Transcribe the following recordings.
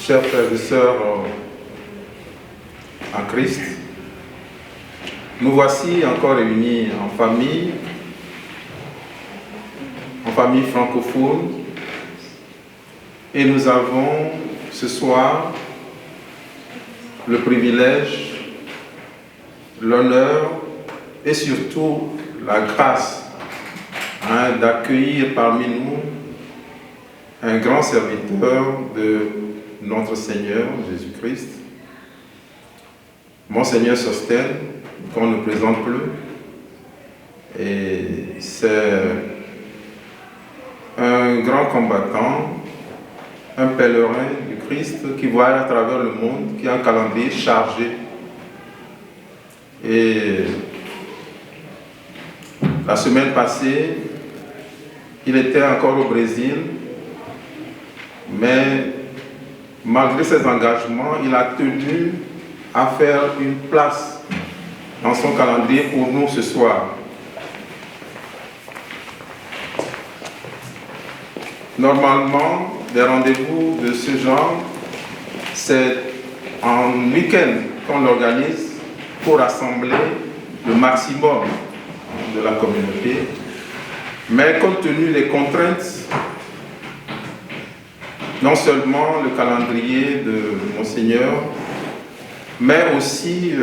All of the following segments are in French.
chers frères et sœurs en Christ, nous voici encore réunis en famille francophone, et nous avons ce soir le privilège, l'honneur et surtout la grâce d'accueillir parmi nous un grand serviteur de notre Seigneur Jésus-Christ, Monseigneur Sostène, qu'on ne présente plus. Et c'est un grand combattant, un pèlerin du Christ qui voyage à travers le monde, qui a un calendrier chargé. Et la semaine passée, il était encore au Brésil, mais malgré ses engagements, il a tenu à faire une place dans son calendrier pour nous ce soir. Normalement, des rendez-vous de ce genre, c'est en week-end qu'on l'organise pour rassembler le maximum de la communauté. Mais compte tenu des contraintes, non seulement le calendrier de Monseigneur, mais aussi,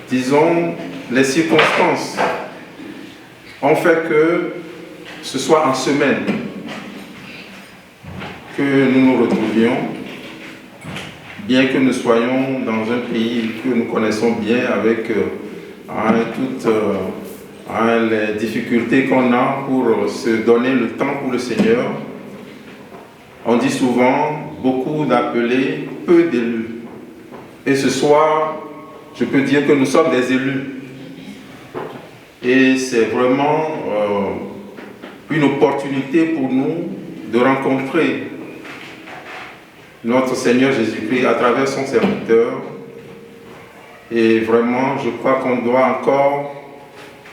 disons, les circonstances ont fait que ce soit en semaine que nous nous retrouvions, bien que nous soyons dans un pays que nous connaissons bien avec toutes les difficultés qu'on a pour se donner le temps pour le Seigneur. On dit souvent beaucoup d'appelés, peu d'élus. Et ce soir, je peux dire que nous sommes des élus. Et c'est vraiment une opportunité pour nous de rencontrer notre Seigneur Jésus-Christ à travers son serviteur. Et vraiment, je crois qu'on doit encore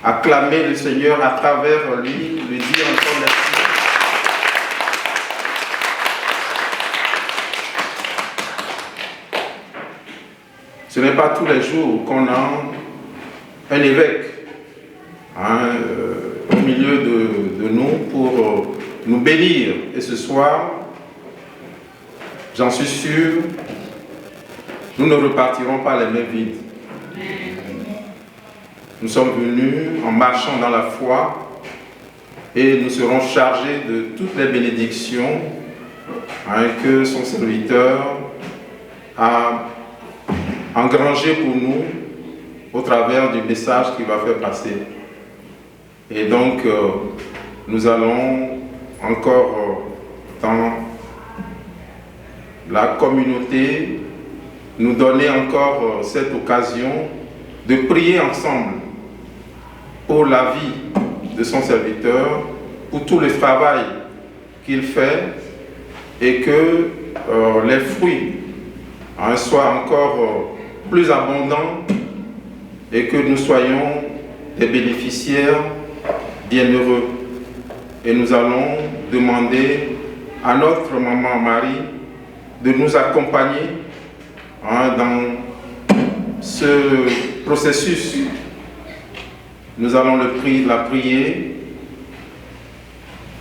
acclamer le Seigneur à travers lui, lui dire encore merci. Ce n'est pas tous les jours qu'on a un évêque au milieu de nous pour nous bénir. Et ce soir, j'en suis sûr, nous ne repartirons pas les mains vides. Nous sommes venus en marchant dans la foi et nous serons chargés de toutes les bénédictions que son serviteur a engrangé pour nous au travers du message qu'il va faire passer. Et donc, nous allons encore dans la communauté nous donner encore cette occasion de prier ensemble pour la vie de son serviteur, pour tout le travail qu'il fait et que les fruits soient encore plus abondants et que nous soyons des bénéficiaires bienheureux. Et nous allons demander à notre maman Marie de nous accompagner dans ce processus. Nous allons la prier.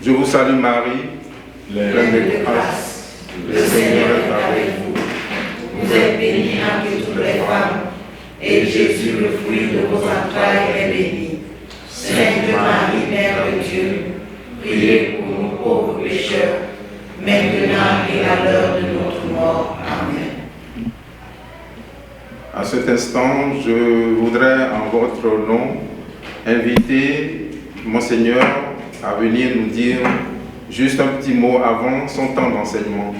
Je vous salue Marie, pleine de grâce. Le Seigneur est avec vous. Vous êtes bénie entre toutes les femmes, et Jésus, le fruit de vos entrailles, est béni. Sainte Marie, Mère de Dieu, priez pour nous pauvres pécheurs, maintenant et à l'heure de notre mort. Amen. À cet instant, je voudrais en votre nom inviter Monseigneur à venir nous dire juste un petit mot avant son temps d'enseignement.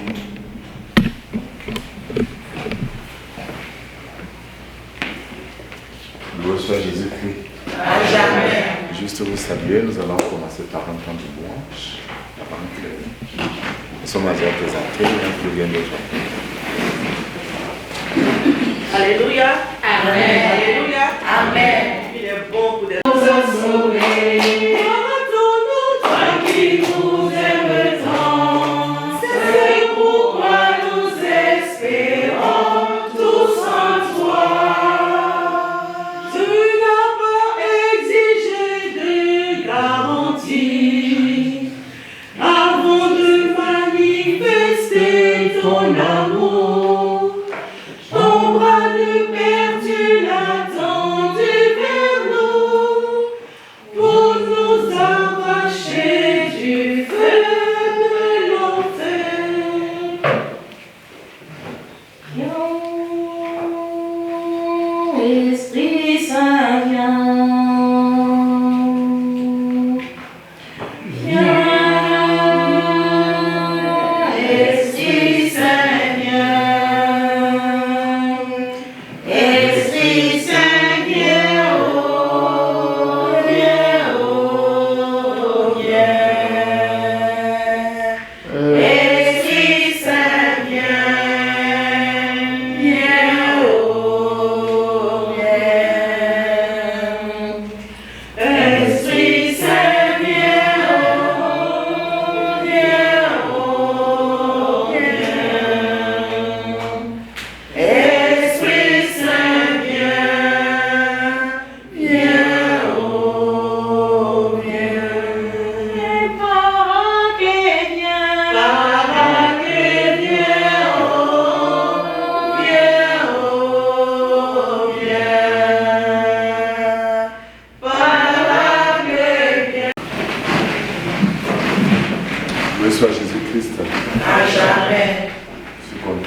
Loué soit Jésus-Christ. À jamais. Juste vous saluer, nous allons commencer par un temps de louange. Avant que nous sommes à présenter un plus bien de joie. Alléluia. Amen. Alléluia. Amen. Il est bon pour des Toi qui nous aimes tant, c'est pourquoi nous aimons.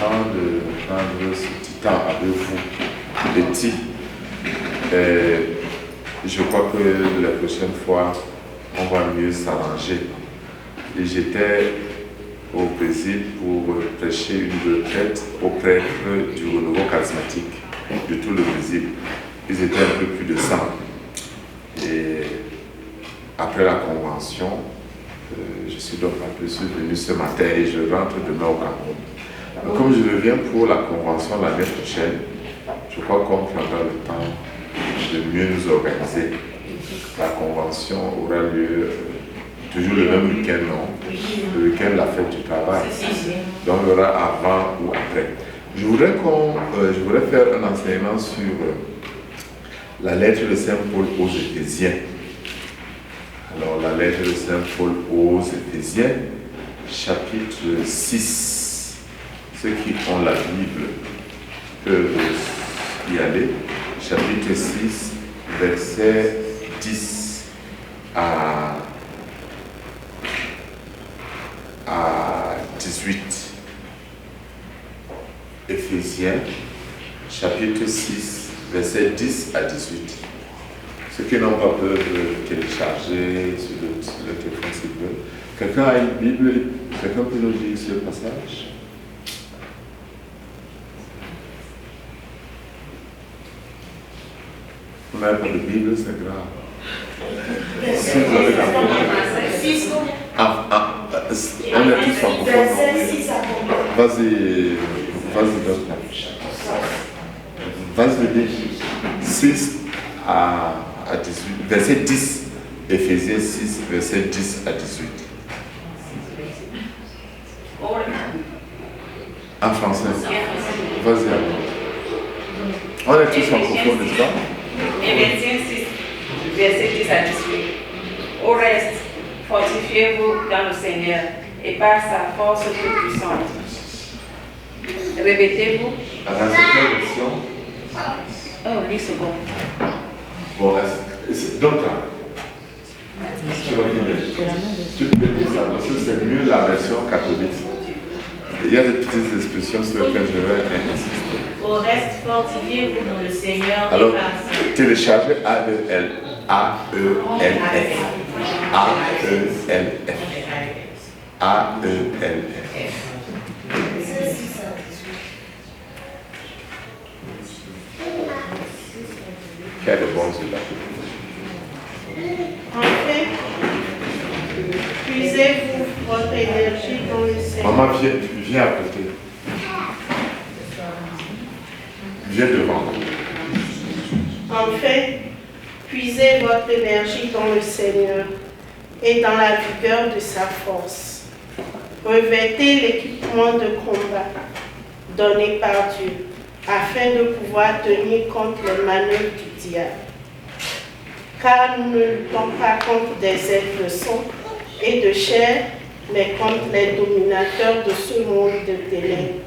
content de prendre ce petit temps avec vous, Betty. Je crois que la prochaine fois, on va mieux s'arranger. Et j'étais au Brésil pour prêcher une retraite aux prêtres du renouveau charismatique de tout le Brésil. Ils étaient un peu plus de 100. Et après la convention, je suis donc un peu venu ce matin et je rentre demain au Cameroun. Donc, comme je reviens pour la convention l'année prochaine, je crois qu'on prendra le temps de mieux nous organiser. La convention aura lieu toujours le même week-end, non? Le week-end, la fête du travail. Donc il y aura avant ou après. Je voudrais faire un enseignement sur la lettre de Saint Paul aux Éphésiens. Alors la lettre de Saint Paul aux Éphésiens, chapitre 6. Ceux qui ont la Bible peuvent y aller. Chapitre 6, verset 10 à 18. Éphésiens, chapitre 6, verset 10 à 18. Ceux qui n'ont pas peur de télécharger sur le téléphone s'ils veulent. Quelqu'un a une Bible? Quelqu'un peut nous lire ce passage? On n'a pas de Bible, c'est grave. Si vous avez la Bible. On est tous francophones. Vas-y le dire. 6 à 18. Verset 10. Éphésiens 6, verset 10 à 18. En français. Vas-y. On est tous francophones, n'est-ce pas? Éphésiens 6, verset 10 à 18. Au reste, fortifiez-vous dans le Seigneur et par sa force toute puissante. Répétez-vous. Dans cette version. Oh, 8 secondes. Bon, donc là. Tu peux dire ça parce que c'est mieux la version catholique. Il y a des petites expressions sur lesquelles je vais insister. Au reste, fortifiez-vous dans le Seigneur. Alors, téléchargez A-E-L. A-E-L-F. A-E-L-F. A-E-L-F. Quel est bon celui-là? Enfin, puisez-vous votre énergie dans le Seigneur. Maman, viens à côté. Viens devant. Enfin, puisez votre énergie dans le Seigneur et dans la vigueur de sa force. Revêtez l'équipement de combat donné par Dieu afin de pouvoir tenir contre les manœuvres du diable. Car nous ne luttons pas contre des êtres de sang et de chair, mais contre les dominateurs de ce monde de ténèbres,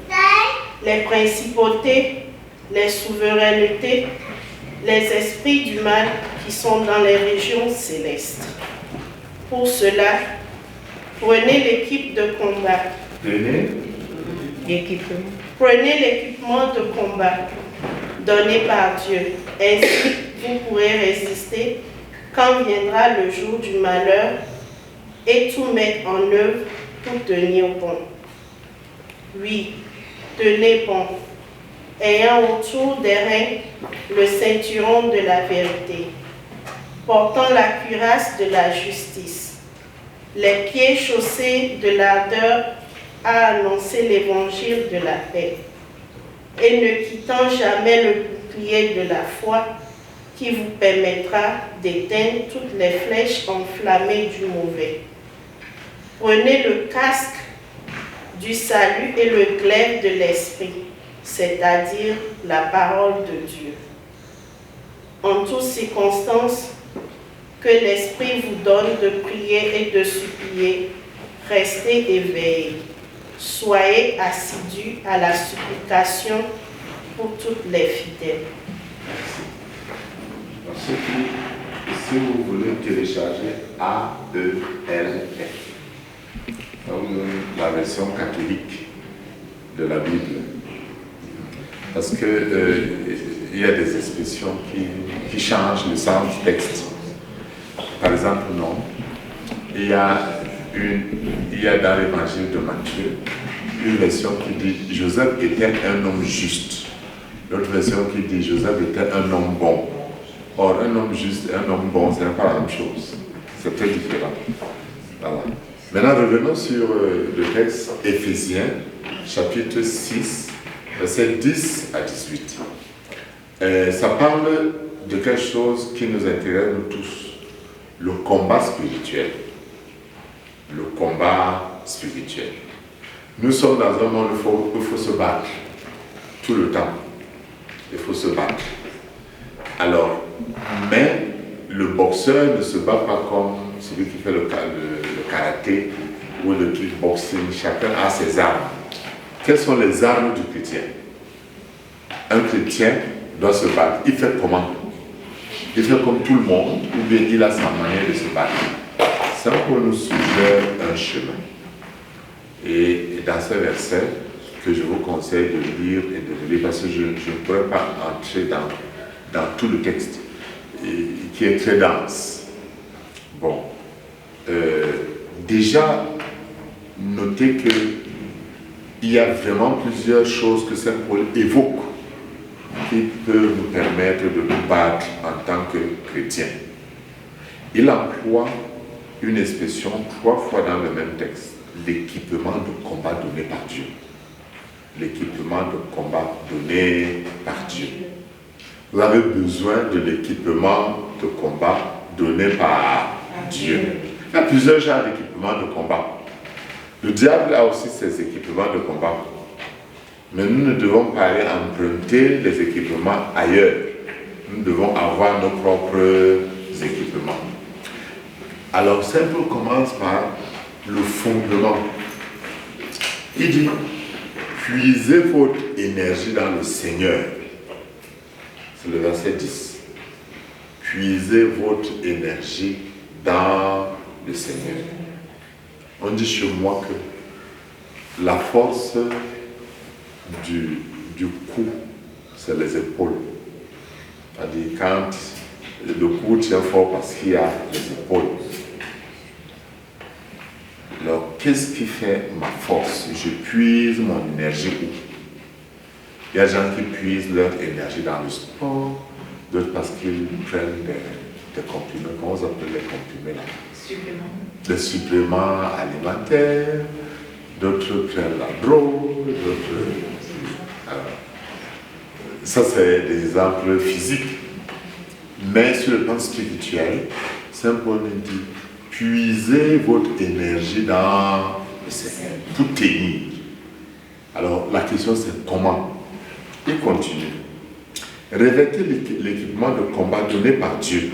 les principautés, les souverainetés, les esprits du mal qui sont dans les régions célestes. Pour cela, prenez l'équipe de combat. Prenez l'équipement de combat donné par Dieu. Ainsi, vous pourrez résister quand viendra le jour du malheur et tout mettre en œuvre pour tenir bon. Oui, tenez bon, ayant autour des reins le ceinturon de la vérité, portant la cuirasse de la justice, les pieds chaussés de l'ardeur à annoncer l'évangile de la paix, et ne quittant jamais le bouclier de la foi qui vous permettra d'éteindre toutes les flèches enflammées du mauvais. Prenez le casque du salut et le glaive de l'esprit, c'est-à-dire la parole de Dieu. En toutes circonstances, que l'Esprit vous donne de prier et de supplier, restez éveillés. Soyez assidus à la supplication pour toutes les fidèles. Si vous voulez télécharger A-E-L-F, la version catholique, de la Bible. Parce que il y a des expressions qui changent le sens du texte. Par exemple, non. Il y a dans l'évangile de Matthieu une version qui dit Joseph était un homme juste. L'autre version qui dit Joseph était un homme bon. Or, un homme juste et un homme bon, ce n'est pas la même chose. C'est très différent. Voilà. Maintenant, revenons sur le texte Éphésiens, chapitre 6, versets 10 à 18. Ça parle de quelque chose qui nous intéresse nous tous, le combat spirituel. Le combat spirituel. Nous sommes dans un monde où il faut se battre tout le temps. Il faut se battre. Alors, mais le boxeur ne se bat pas comme celui qui fait le karaté ou le kickboxing. Chacun a ses armes. Quelles sont les armes du chrétien? Un chrétien doit se battre. Il fait comment? Il fait comme tout le monde ou bien il a sa manière de se battre? Ça pour nous suggère un chemin. Et dans ce verset que je vous conseille de lire et de lire parce que je ne pourrais pas entrer dans tout le texte qui est très dense. Bon, déjà, notez qu'il y a vraiment plusieurs choses que Saint Paul évoque qui peuvent nous permettre de nous battre en tant que chrétiens. Il emploie une expression 3 fois dans le même texte, l'équipement de combat donné par Dieu. L'équipement de combat donné par Dieu. Vous avez besoin de l'équipement de combat donné par Dieu. Il y a plusieurs genres d'équipements de combat. Le diable a aussi ses équipements de combat. Mais nous ne devons pas aller emprunter les équipements ailleurs. Nous devons avoir nos propres équipements. Alors, Saint Paul commence par le fondement. Il dit, puisez votre énergie dans le Seigneur. C'est le verset 10. Puisez votre énergie dans le Seigneur. On dit chez moi que la force du cou, c'est les épaules. C'est-à-dire quand le cou tient fort parce qu'il y a les épaules. Alors, qu'est-ce qui fait ma force? Je puise mon énergie où? Il y a des gens qui puisent leur énergie dans le sport, d'autres parce qu'ils prennent des comprimés. Comment on appelle les comprimés là? Des suppléments alimentaires, d'autres prennent la drogue, d'autres... ça, c'est des exemples physiques. Mais sur le plan spirituel, Saint Paul nous dit puisez votre énergie dans le Seigneur pour tenir. Alors, la question c'est comment? Il continue. Revêtez l'équipement de combat donné par Dieu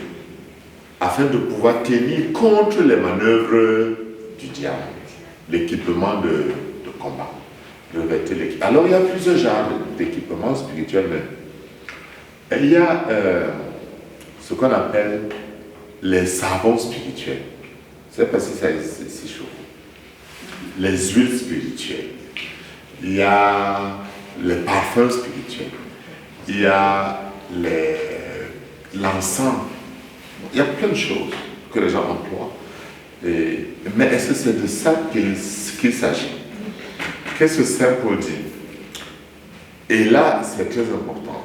afin de pouvoir tenir contre les manœuvres du diable. L'équipement de combat. Revêtez l'équipement. Alors, il y a plusieurs genres d'équipements spirituels même. Il y a ce qu'on appelle les savons spirituels. Je ne sais pas si ça c'est si chaud. Les huiles spirituelles. Il y a les parfums spirituels. Il y a l'encens. Il y a plein de choses que les gens emploient. Mais est-ce que c'est de ça qu'il s'agit? Qu'est-ce que Saint Paul dit? Et là, c'est très important.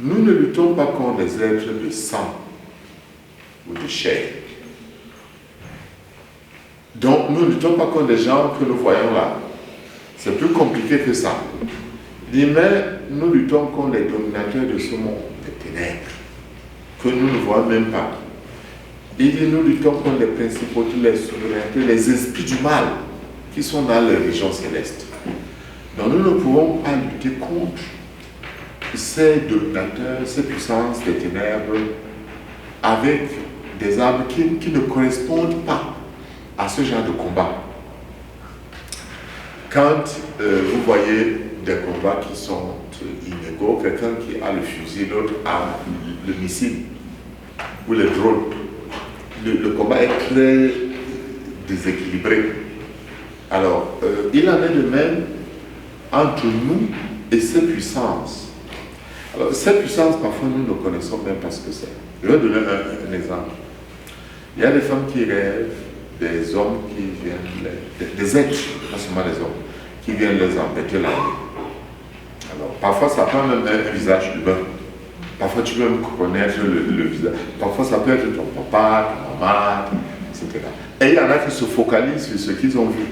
Nous ne luttons pas contre des êtres de sang ou de chair. Donc, nous ne luttons pas contre des gens que nous voyons là. C'est plus compliqué que ça. Il dit, mais nous luttons contre les dominateurs de ce monde, des ténèbres, que nous ne voyons même pas. Il dit, nous luttons contre les principautés, les souverainetés, les esprits du mal qui sont dans les régions célestes. Donc, nous ne pouvons pas lutter contre ces dominateurs, ces puissances des ténèbres avec des armes qui ne correspondent pas à ce genre de combat. Quand vous voyez des combats qui sont inégaux, quelqu'un qui a le fusil, l'autre a le missile ou le drone, le combat est très déséquilibré. Alors, il en est de même entre nous et ces puissances. Alors, ces puissances, parfois, nous ne connaissons même pas ce que c'est. Je vais donner un exemple. Il y a des femmes qui rêvent, des hommes qui viennent, des êtres, pas seulement des hommes, qui viennent les embêter la nuit. Alors, parfois, ça prend même un visage humain. Parfois, tu peux même connaître le visage. Parfois, ça peut être ton papa, ta maman, etc. Et il y en a qui se focalisent sur ce qu'ils ont vu.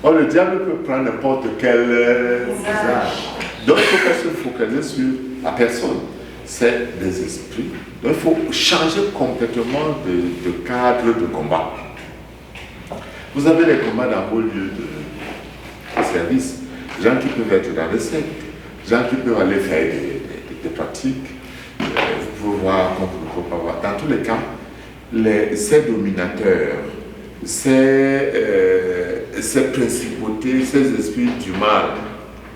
Or, le diable peut prendre n'importe quel visage. Donc, il faut pas se focaliser sur la personne. C'est des esprits. Donc, il faut changer complètement de cadre de combat. Vous avez des combats dans vos lieux de service. Gens qui peuvent être dans les sectes, gens qui peuvent aller faire des pratiques. Vous pouvez voir, dans tous les cas, ces dominateurs, ces principautés, ces esprits du mal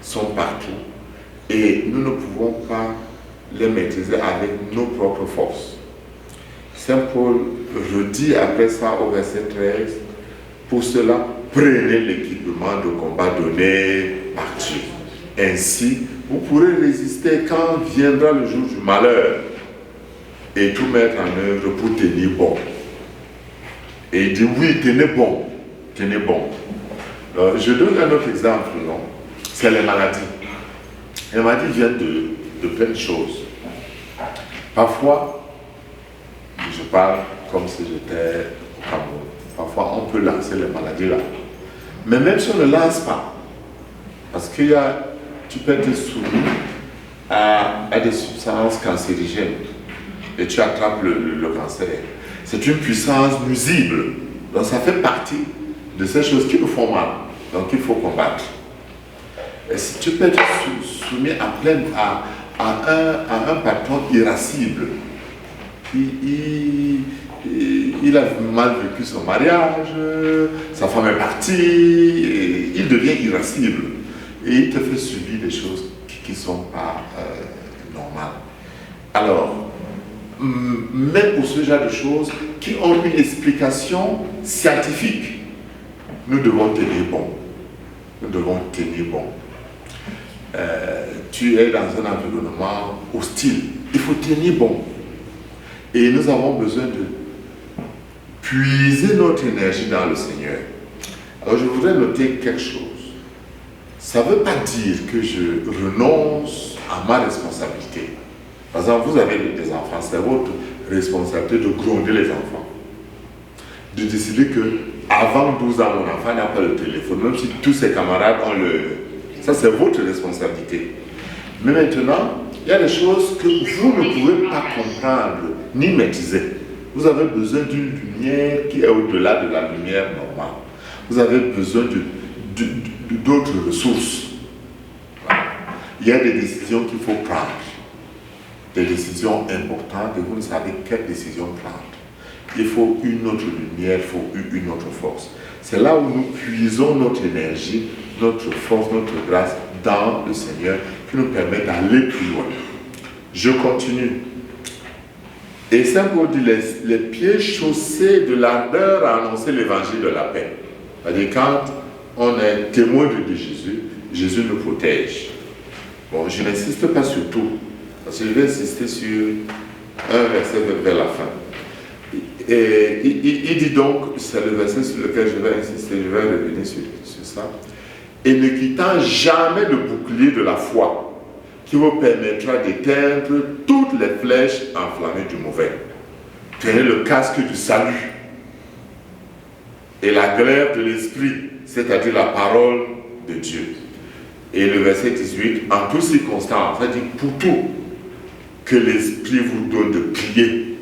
sont partout. Et nous ne pouvons pas les maîtriser avec nos propres forces. Saint Paul redit après ça au verset 13, pour cela, prenez l'équipement de combat donné par Dieu. Ainsi, vous pourrez résister quand viendra le jour du malheur et tout mettre en œuvre pour tenir bon. Et il dit oui, tenez bon, tenez bon. Alors, je donne un autre exemple, non? C'est les maladies. Les maladies viennent de plein de choses. Parfois, je parle comme si j'étais au Cameroun. Parfois, on peut lancer les maladies là. Mais même si on ne lance pas, parce que tu peux être soumis à des substances cancérigènes et tu attrapes le cancer. C'est une puissance nuisible. Donc ça fait partie de ces choses qui nous font mal. Donc il faut combattre. Et si tu peux être soumis à un patron irascible, il a mal vécu son mariage, sa femme est partie, et il devient irascible. Et il te fait subir des choses qui ne sont pas normales. Alors, même pour ce genre de choses qui ont une explication scientifique, nous devons tenir bon. Nous devons tenir bon. Tu es dans un environnement hostile. Il faut tenir bon. Et nous avons besoin de puiser notre énergie dans le Seigneur. Alors je voudrais noter quelque chose. Ça ne veut pas dire que je renonce à ma responsabilité. Par exemple, vous avez des enfants, c'est votre responsabilité de gronder les enfants. De décider que avant 12 ans, mon enfant n'a pas le téléphone, même si tous ses camarades ont le... Ça, c'est votre responsabilité. Mais maintenant, il y a des choses que vous ne pouvez pas comprendre ni maîtriser. Vous avez besoin d'une lumière qui est au-delà de la lumière normale. Vous avez besoin d'autres ressources. Il y a des décisions qu'il faut prendre. Des décisions importantes et vous ne savez quelle décision prendre. Il faut une autre lumière, il faut une autre force. C'est là où nous puisons notre énergie, notre force, notre grâce dans le Seigneur qui nous permet d'aller plus loin. Je continue. Et Saint Paul dit les pieds chaussés de l'ardeur à annoncer l'évangile de la paix. C'est-à-dire quand on est témoin de Jésus, Jésus nous protège. Bon, je n'insiste pas sur tout, parce que je vais insister sur un verset vers la fin. Et il dit donc, c'est le verset sur lequel je vais insister, je vais revenir sur ça. Et ne quittant jamais le bouclier de la foi, qui vous permettra d'éteindre toutes les flèches enflammées du mauvais. Tenez le casque du salut et la glaive de l'esprit, c'est-à-dire la parole de Dieu. Et le verset 18, en toutes circonstances, c'est-à-dire pour tout, que l'esprit vous donne de prier,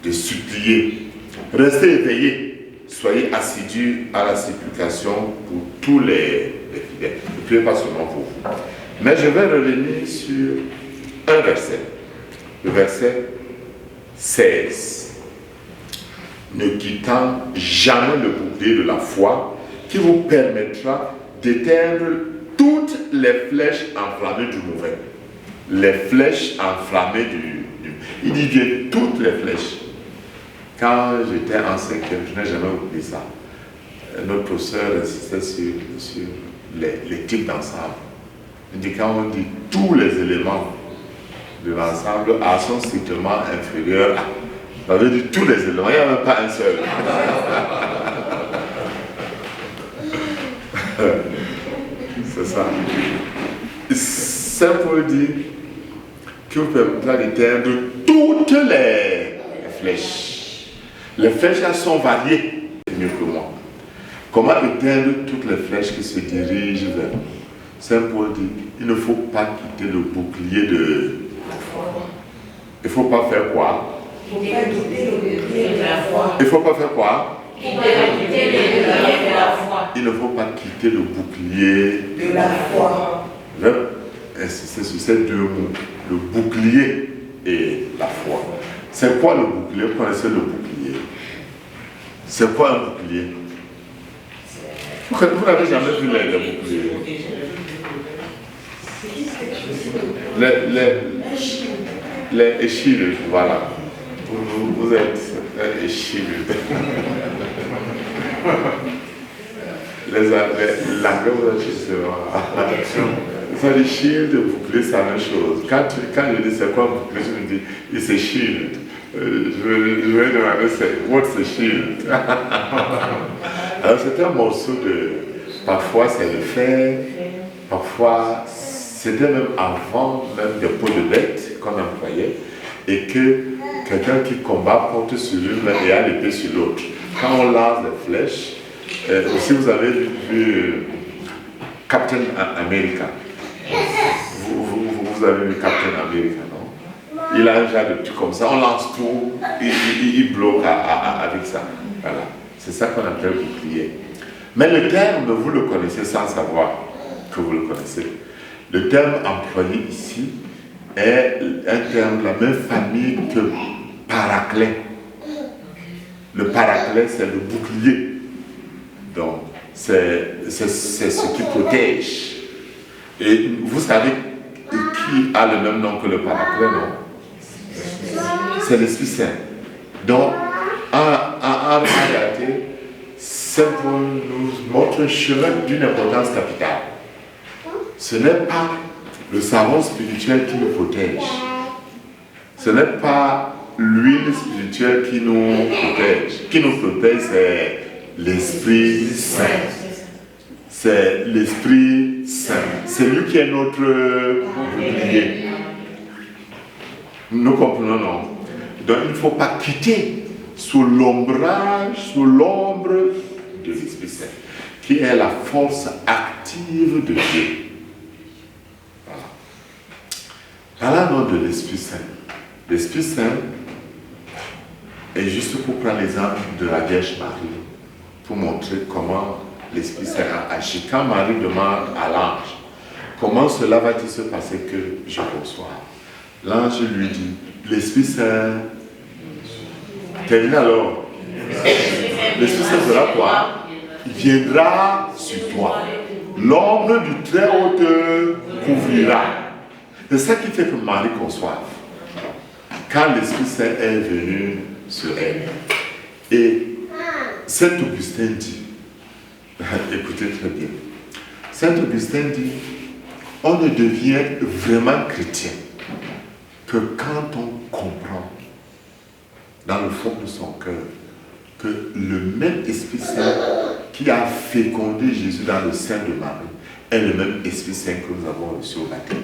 de supplier. Restez éveillés, soyez assidus à la supplication pour tous les fidèles. Ne priez pas seulement pour vous. Mais je vais revenir sur un verset, le verset 16. Ne quittant jamais le bouclier de la foi qui vous permettra d'éteindre toutes les flèches enflammées du mauvais. Les flèches enflammées il dit bien toutes les flèches. Quand j'étais en 5e, je n'ai jamais oublié ça. Notre professeur insistait sur les types d'ensemble. Il dit quand on dit tous les éléments de l'ensemble A sont strictement inférieurs à. Ça veut dire tous les éléments, il n'y a même pas un seul. C'est ça. Saint Paul dit que vous permettez d'éteindre toutes les flèches. Les flèches elles sont variées, c'est mieux que moi. Comment éteindre toutes les flèches qui se dirigent vers nous? Saint Paul dit il ne faut pas quitter le bouclier de la foi. Il ne faut pas faire quoi? Il ne faut pas faire quoi? Il ne faut pas quitter le bouclier de la foi. Je vais insister sur ces deux mots, le bouclier et la foi. C'est quoi le bouclier? Vous connaissez le bouclier? C'est quoi un bouclier? Vous n'avez jamais vu les boucliers? Les échilles, voilà. Vous êtes échilles. L'anglais, vous êtes ça dit shield, bouclier, c'est la même chose. Quand je dis c'est quoi un bouclier, je me dis, it's a shield. Je vais demander, what's a shield? Alors c'est un morceau de, parfois c'est le fer, parfois c'était même avant même des peaux de bête qu'on employait, et que quelqu'un qui combat porte sur une main et a l'épée sur l'autre. Quand on lance des flèches, aussi vous avez vu Captain America. Vous avez vu Captain America, non? Il a un genre de truc comme ça, on lance tout, il bloque avec ça. Voilà. C'est ça qu'on appelle bouclier. Mais le terme, vous le connaissez sans savoir que vous le connaissez. Le terme employé ici est un terme de la même famille que paraclet. Le paraclet, c'est le bouclier. Donc, c'est ce qui protège. Et vous savez qui a le même nom que le paraclet, non? C'est l'Esprit Saint. Donc, en réalité, Saint Paul nous montre un chemin d'une importance capitale. Ce n'est pas le savon spirituel qui nous protège. Ce n'est pas l'huile spirituelle qui nous protège. Qui nous protège, c'est l'Esprit Saint. C'est l'Esprit Saint. C'est lui qui est notre bouclier. Nous comprenons, non? Donc il ne faut pas quitter sous l'ombrage, sous l'ombre de l'Esprit Saint, qui est la force active de Dieu. Voilà. Parlons de l'Esprit Saint. L'Esprit Saint est juste pour prendre l'exemple de la Vierge Marie, pour montrer comment l'Esprit Saint a agi. Quand Marie demande à l'ange, comment cela va-t-il se passer que je reçois? L'ange lui dit, l'Esprit Saint, termine alors. L'Esprit Saint fera quoi? Il viendra sur toi. L'ombre du Très-Haut te couvrira. C'est ça qui fait que Marie conçoive. Quand l'Esprit Saint est venu sur elle. Et Saint Augustin dit, écoutez très bien, Saint Augustin dit, on ne devient vraiment chrétien que quand on comprend dans le fond de son cœur que le même Esprit Saint qui a fécondé Jésus dans le sein de Marie est le même Esprit Saint que nous avons reçu au baptême.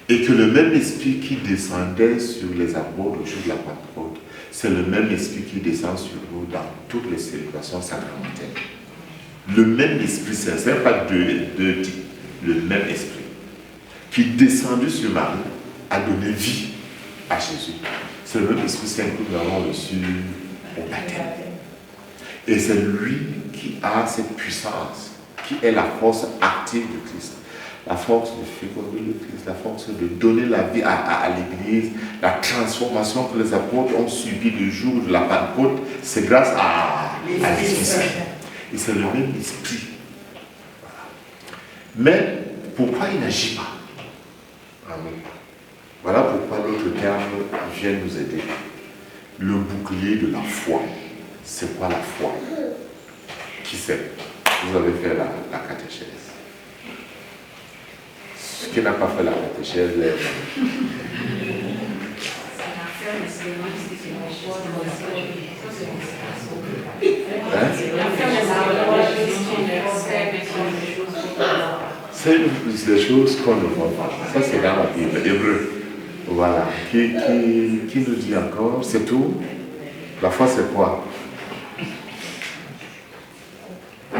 Et que le même Esprit qui descendait sur les apôtres au jour de la Pentecôte, c'est le même Esprit qui descend sur nous dans toutes les célébrations sacramentelles. Le même Esprit Saint, ce n'est pas deux types, le même Esprit qui descendu sur Marie a donné vie à Jésus. C'est le même Esprit Saint que nous avons reçu au baptême. Et c'est lui qui a cette puissance, qui est la force active du Christ. La force de féconder le Christ, la force de donner la vie à l'Église, la transformation que les apôtres ont subie le jour de la Pentecôte, c'est grâce à l'Esprit Saint. Et c'est le même esprit. Mais pourquoi il n'agit pas? Amen. Voilà pourquoi notre terme vient nous aider. Le bouclier de la foi. C'est quoi la foi? Qui sait? Vous avez fait la catéchèse. qui n'a pas fait la catéchèse lève. C'est des choses qu'on ne voit pas. Ça, c'est dans la Bible, Hébreu. Voilà. Qui nous dit encore, c'est tout. La foi, c'est quoi?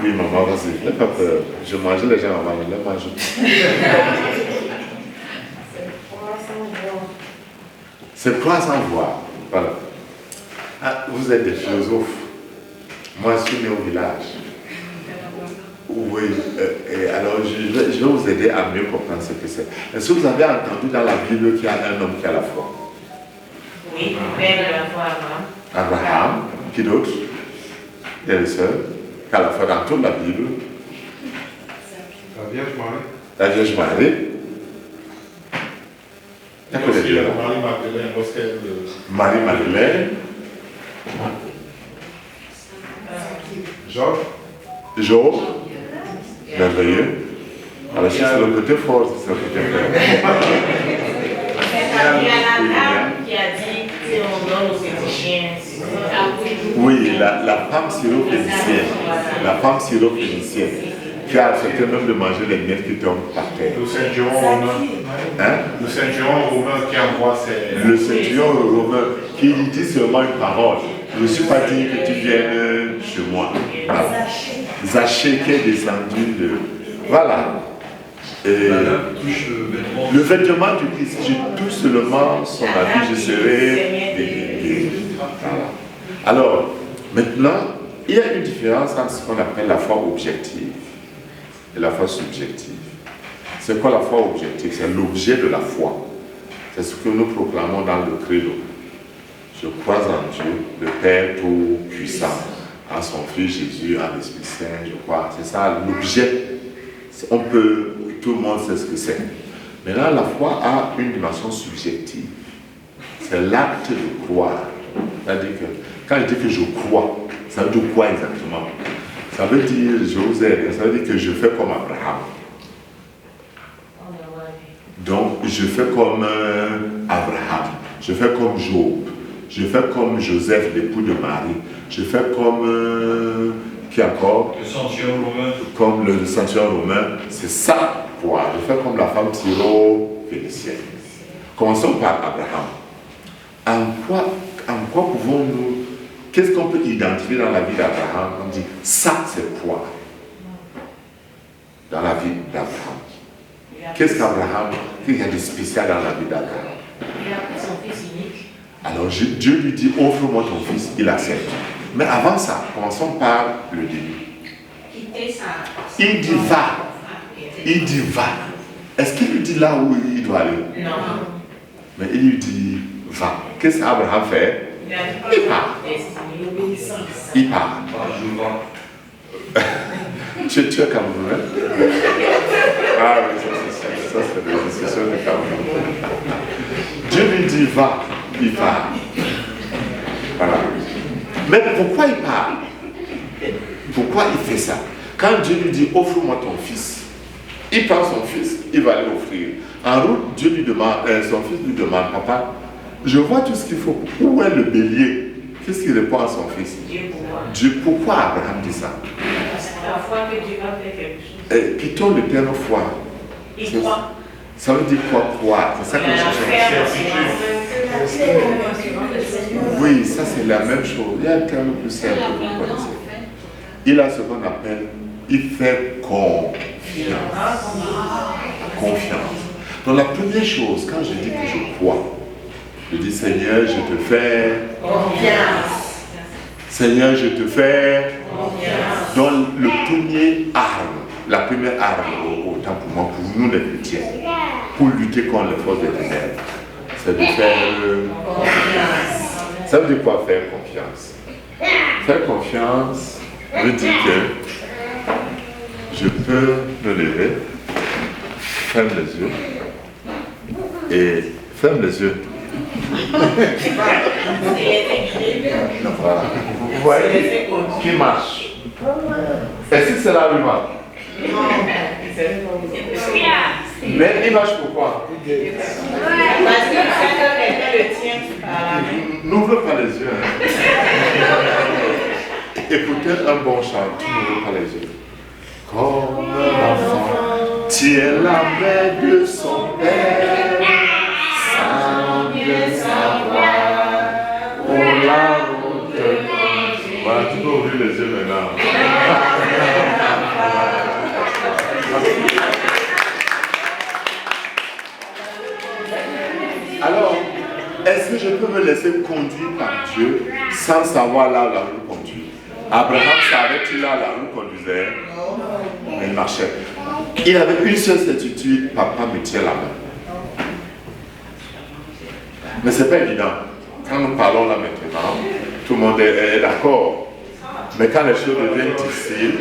Oui, maman, vas-y, n'aie pas peur. Je mangeais les gens avant, je les mange. C'est croire sans voir. Voilà. Ah, vous êtes des philosophes. Moi, je suis né au village. Oui, alors je vais vous aider à mieux comprendre ce que c'est. Est-ce que vous avez entendu dans la Bible qu'il y a un homme qui a la foi? Oui, le père de la foi, Abraham. Abraham. Qui d'autre? Il y a le seul qui a la foi dans toute la Bible. La Vierge Marie. La Vierge Marie. Marie-Madeleine, lorsqu'elle... Marie-Madeleine. Job. Merveilleux. Alors, si c'est le côté fort, c'est le côté fort. Il y a la dame qui a dit qu'on donne aux petits chiens. Oui, la femme syrophénicienne. La femme syrophénicienne qui a accepté même de manger les miettes qui tombent par terre. Le centurion romain. Hein? Le centurion romain qui envoie ses... Le centurion romain qui dit seulement une parole. Je ne suis pas dit que tu viennes chez moi. Voilà. Zaché qui est descendu de... Voilà. Et le vêtement du Christ, je touche seulement son habit, je serai guéri. Voilà. Alors, maintenant, il y a une différence entre ce qu'on appelle la foi objective et la foi subjective. C'est quoi la foi objective? C'est l'objet de la foi. C'est ce que nous proclamons dans le credo. Je crois en Dieu, le Père Tout-Puissant, en son Fils Jésus, en l'Esprit Saint, je crois. C'est ça l'objet. On peut, tout le monde sait ce que c'est. Maintenant, la foi a une dimension subjective. C'est l'acte de croire. C'est-à-dire que, quand je dis que je crois, ça veut dire quoi exactement? Ça veut dire, je vous aide, ça veut dire que je fais comme Abraham. Donc, je fais comme Abraham, je fais comme Job, je fais comme Joseph, l'époux de Marie, je fais comme, qui encore? Le centurion romain. Comme le centurion romain, c'est ça, quoi. Je fais comme la femme syro-phénicienne. Commençons par Abraham. En quoi pouvons-nous, qu'est-ce qu'on peut identifier dans la vie d'Abraham? On dit, ça c'est quoi dans la vie d'Abraham? Qu'est-ce qu'Abraham, qu'il y a de spécial dans la vie d'Abraham? Il a pris son fils unique. Alors Dieu lui dit, offre-moi ton fils, il accepte. Mais avant ça, commençons par le début. Il dit va. Il dit va. Est-ce qu'il lui dit là où il doit aller? Non. Mais il lui dit va. Qu'est-ce qu'Abraham fait? Il part. Il part. Tu es Camerounais? Ah oui, ça c'est des discussions de Cameroun. Dieu lui dit va, il part. Voilà. Mais pourquoi il part? Pourquoi il fait ça? Quand Dieu lui dit offre-moi ton fils, il prend son fils, il va aller offrir. En route, Dieu lui demande, son fils lui demande, papa, je vois tout ce qu'il faut. Où est le bélier? Qu'est-ce qu'il répond à son fils? Dieu, pourquoi Abraham dit ça? C'est la foi que Dieu va faire quelque chose. Quittons le terme foi. Il croit. Ça veut dire quoi croire? C'est ça que je cherche. Oui, ça c'est la même chose. Il y a un terme plus simple que vous connaissez. Il a ce qu'on appelle, il fait confiance. Confiance. Donc la première chose, quand je dis que je crois, je dis Seigneur, je te fais Confiance. Seigneur, je te fais Confiance. Donc le premier arme, la première arme, autant pour moi, pour nous les chrétiens, pour lutter contre les forces des ténèbres, c'est de faire confiance. Ça veut dire quoi faire confiance? Faire confiance veut dire que je peux me lever, ferme les yeux et ferme les yeux. Voilà. Vous voyez qui marche. Est-ce que c'est là où il marche? Mais il marche pourquoi? Parce que quelqu'un le tient par la main. N'ouvre pas les yeux. Écoutez un bon chant, tu n'ouvres pas les yeux. Comme l'enfant tient la main de son père, sans bien savoir où la route. Voilà, tu peux ouvrir les yeux maintenant. Alors, est-ce que je peux me laisser conduire par Dieu sans savoir là où la route conduit? Abraham savait-il là où la route conduisait? Mais il marchait. Il avait une seule certitude, papa me tient la main. Mais ce n'est pas évident. Quand nous parlons là maintenant, tout le monde est d'accord. Mais quand les choses deviennent difficiles,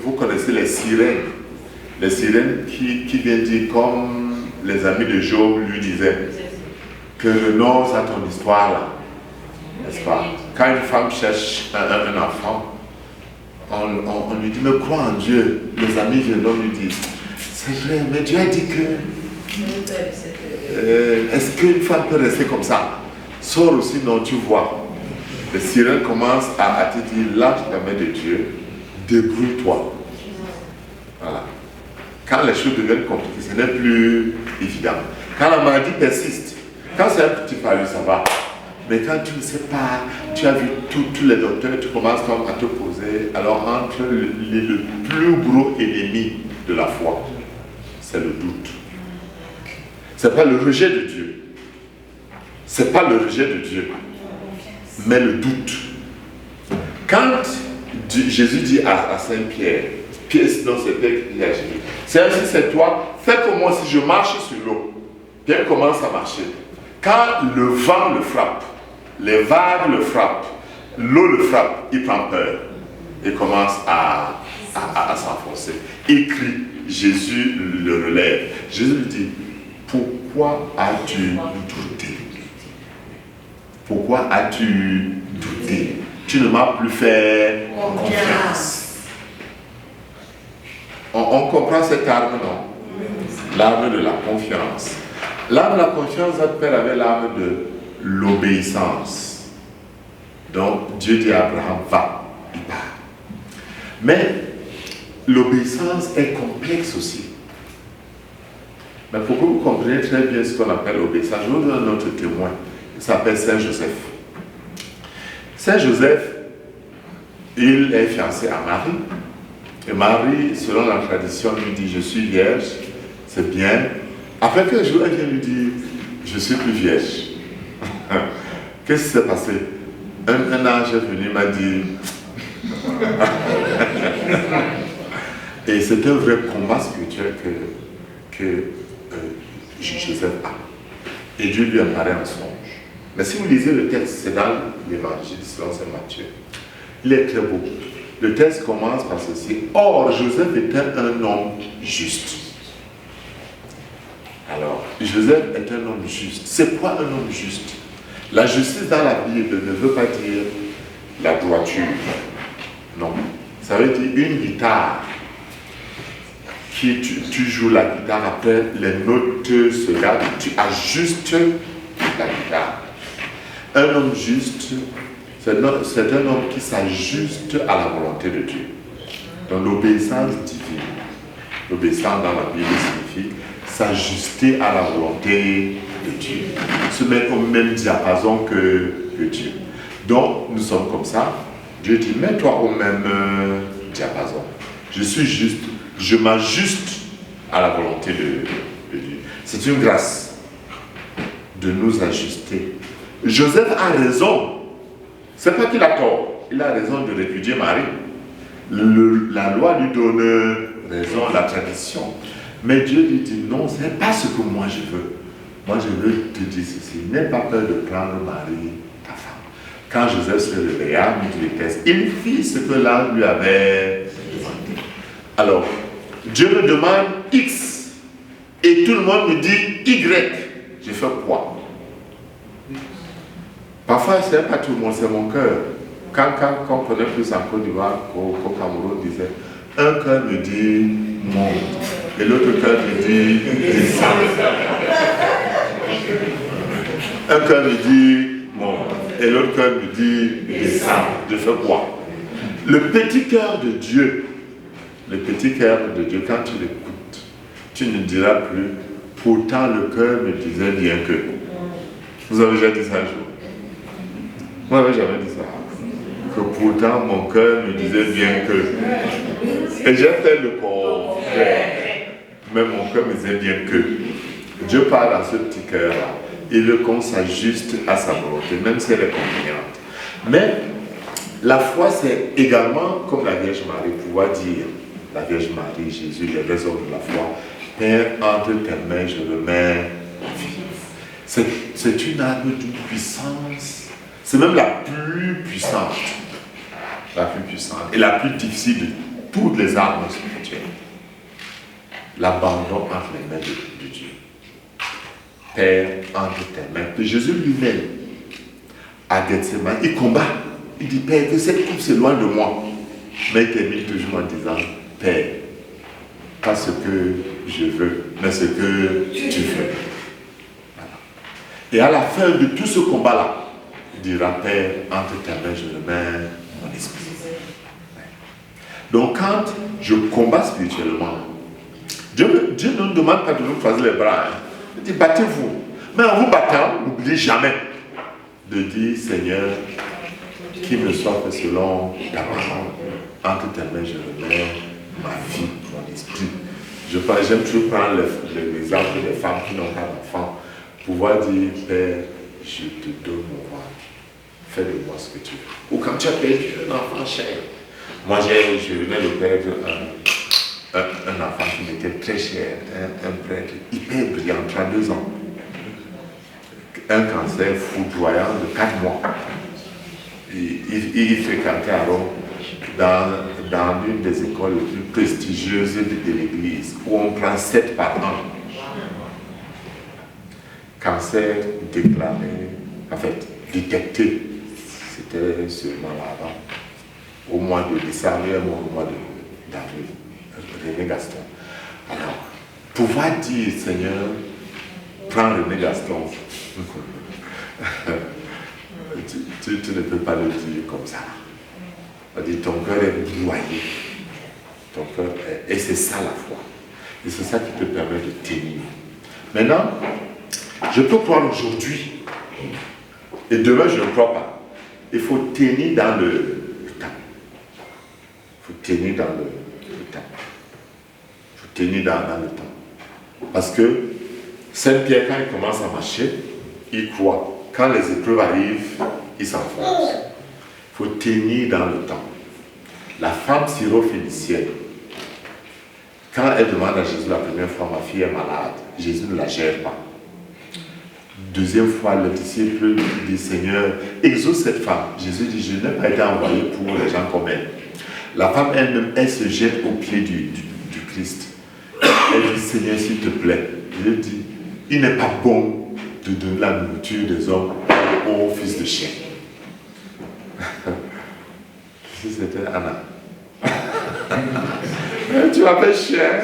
vous connaissez les sirènes. Les sirènes qui viennent dire, comme les amis de Job lui disaient, que renonce à ton histoire là. N'est-ce pas? Quand une femme cherche un enfant, on lui dit, mais crois en Dieu. Les amis viennent lui disent, c'est vrai, mais Dieu a dit que... est-ce qu'une femme peut rester comme ça? Sors aussi, non, tu vois. Les sirènes commencent à te dire, lâche la main de Dieu, débrouille-toi. Voilà. Quand les choses deviennent compliquées, ce n'est plus évident. Quand la maladie persiste, quand c'est un petit palu, ça va. Mais quand tu ne sais pas, tu as vu tous les docteurs, tu commences à te poser. Alors entre le plus gros ennemi de la foi, c'est le doute. Ce n'est pas le rejet de Dieu. Ce n'est pas le rejet de Dieu, mais le doute. Quand Jésus dit à Saint-Pierre, Pierre, sinon c'était Jésus, c'est ainsi, c'est toi, fais comme moi si je marche sur l'eau. Pierre commence à marcher. Quand le vent le frappe, les vagues le frappent, l'eau le frappe, il prend peur. Il commence à s'enfoncer. Il crie, Jésus le relève. Jésus lui dit, pourquoi as-tu douté? Pourquoi as-tu douté? Tu ne m'as plus fait confiance. On comprend cette arme, non? L'arme de la confiance. L'arme de la confiance va de pair avec l'arme de l'obéissance. Donc Dieu dit à Abraham, va, il part. Mais l'obéissance est complexe aussi. Mais pour que vous compreniez très bien ce qu'on appelle l'obéissance, je vous donne un autre témoin. Il s'appelle Saint Joseph. Saint Joseph, il est fiancé à Marie. Et Marie, selon la tradition, lui dit, je suis vierge, c'est bien. Après qu'un jour, elle vient lui dire, je suis plus vierge. Qu'est-ce qui s'est passé? Un ange est venu, m'a dit... Et c'est un vrai combat spirituel que Joseph a. Et Dieu lui apparaît en songe. Mais si vous lisez le texte, c'est dans l'évangile selon Saint Matthieu. Il est très beau. Le texte commence par ceci. Or, Joseph était un homme juste. Alors, Joseph est un homme juste. C'est quoi un homme juste? La justice dans la Bible ne veut pas dire la droiture. Non. Ça veut dire une guitare. Tu joues la guitare, après les notes se gardent, tu ajustes la guitare. Un homme juste, c'est un homme qui s'ajuste à la volonté de Dieu. Donc l'obéissance divine. L'obéissance dans la Bible signifie s'ajuster à la volonté de Dieu. Se mettre au même diapason que Dieu. Donc nous sommes comme ça. Dieu dit, mets-toi au même diapason. Je suis juste, je m'ajuste à la volonté de Dieu. C'est une grâce de nous ajuster. Joseph a raison. C'est pas qu'il a tort. Il a raison de répudier Marie. La loi lui donne raison, la tradition. Mais Dieu lui dit non, ce n'est pas ce que moi je veux. Moi je veux te dire ceci. N'aie pas peur de prendre Marie, ta femme. Quand Joseph se réveilla, il fit ce que l'ange lui avait demandé. Alors, Dieu me demande X et tout le monde me dit Y. Je fais quoi? Parfois, ce n'est pas tout le monde, c'est mon cœur. Quand on connaît plus en Côte d'Ivoire qu'au Cameroun, disait, un cœur me dit monte. Et l'autre cœur me dit descend. Un cœur me dit monte. Et l'autre cœur me dit descend. Je fais quoi? Le petit cœur de Dieu, quand tu l'écoutes, tu ne diras plus, pourtant le cœur me disait bien que. Vous avez déjà dit ça un jour? Moi, je n'avais jamais dit ça. Que pourtant mon cœur me disait bien que. Et j'ai fait le contraire. Mais mon cœur me disait bien que. Dieu parle à ce petit cœur-là. Il veut qu'on s'ajuste à sa volonté, même si elle est conveniente. Mais la foi, c'est également comme la Vierge Marie, pouvoir dire, la Vierge Marie, Jésus, les vrais hommes de la foi, Père, entre tes mains, je remets ma vie. C'est une arme d'une puissance, c'est même la plus puissante et la plus difficile de toutes les armes spirituelles. L'abandon entre les mains de Dieu. Père, entre tes mains. Que Jésus lui-même, à Gethsemane, il combat. Il dit, Père, que cette coupe s'éloigne de moi. Mais il termine toujours en disant, Père, pas ce que je veux, mais ce que tu veux. Voilà. Et à la fin de tout ce combat-là, il dira, Père, entre tes mains, je remets mon esprit. Donc quand je combats spirituellement, Dieu ne nous demande pas de nous croiser les bras. Hein. Il dit, battez-vous. Mais en vous battant, n'oubliez jamais de dire, Seigneur, qu'il me soit fait selon ta parole. Entre tes mains, je remets ma vie, mon esprit. J'aime toujours prendre l'exemple des femmes qui n'ont pas d'enfants. Pouvoir dire, Père, je te donne mon ventre. Fais de moi ce que tu veux. Ou quand tu as perdu un enfant cher. Moi, je venais de perdre un enfant qui m'était très cher, un prêtre hyper brillant, 32 ans. Un cancer foudroyant de 4 mois. Il fréquentait à Rome dans l'une des écoles les plus prestigieuses de l'église, où on prend 7 par an. Cancer déclaré, en fait, détecté, c'était seulement là-bas, au mois de décembre, au mois d'avril, René Gaston. Alors, pouvoir dire, Seigneur, prends René Gaston, tu ne peux pas le dire comme ça. C'est-à-dire, ton cœur est broyé. Ton cœur est... Et c'est ça la foi. Et c'est ça qui te permet de tenir. Maintenant, je peux croire aujourd'hui. Et demain, je ne crois pas. Il faut tenir dans le temps. Il faut tenir dans le temps. Il faut tenir dans le temps. Parce que Saint-Pierre, quand il commence à marcher, il croit. Quand les épreuves arrivent, il s'enfonce. Il faut tenir dans le temps. La femme syrophénicienne, quand elle demande à Jésus la première fois, ma fille est malade, Jésus ne la gère pas. Deuxième fois, le disciple lui dit, Seigneur, exauce cette femme. Jésus dit, je n'ai pas été envoyé pour les gens comme elle. La femme elle-même, elle se jette au pied du Christ. Elle dit, Seigneur, s'il te plaît. Je lui dis, il n'est pas bon de donner la nourriture des hommes aux fils de chien. Si c'était Anna. Tu m'appelles chien.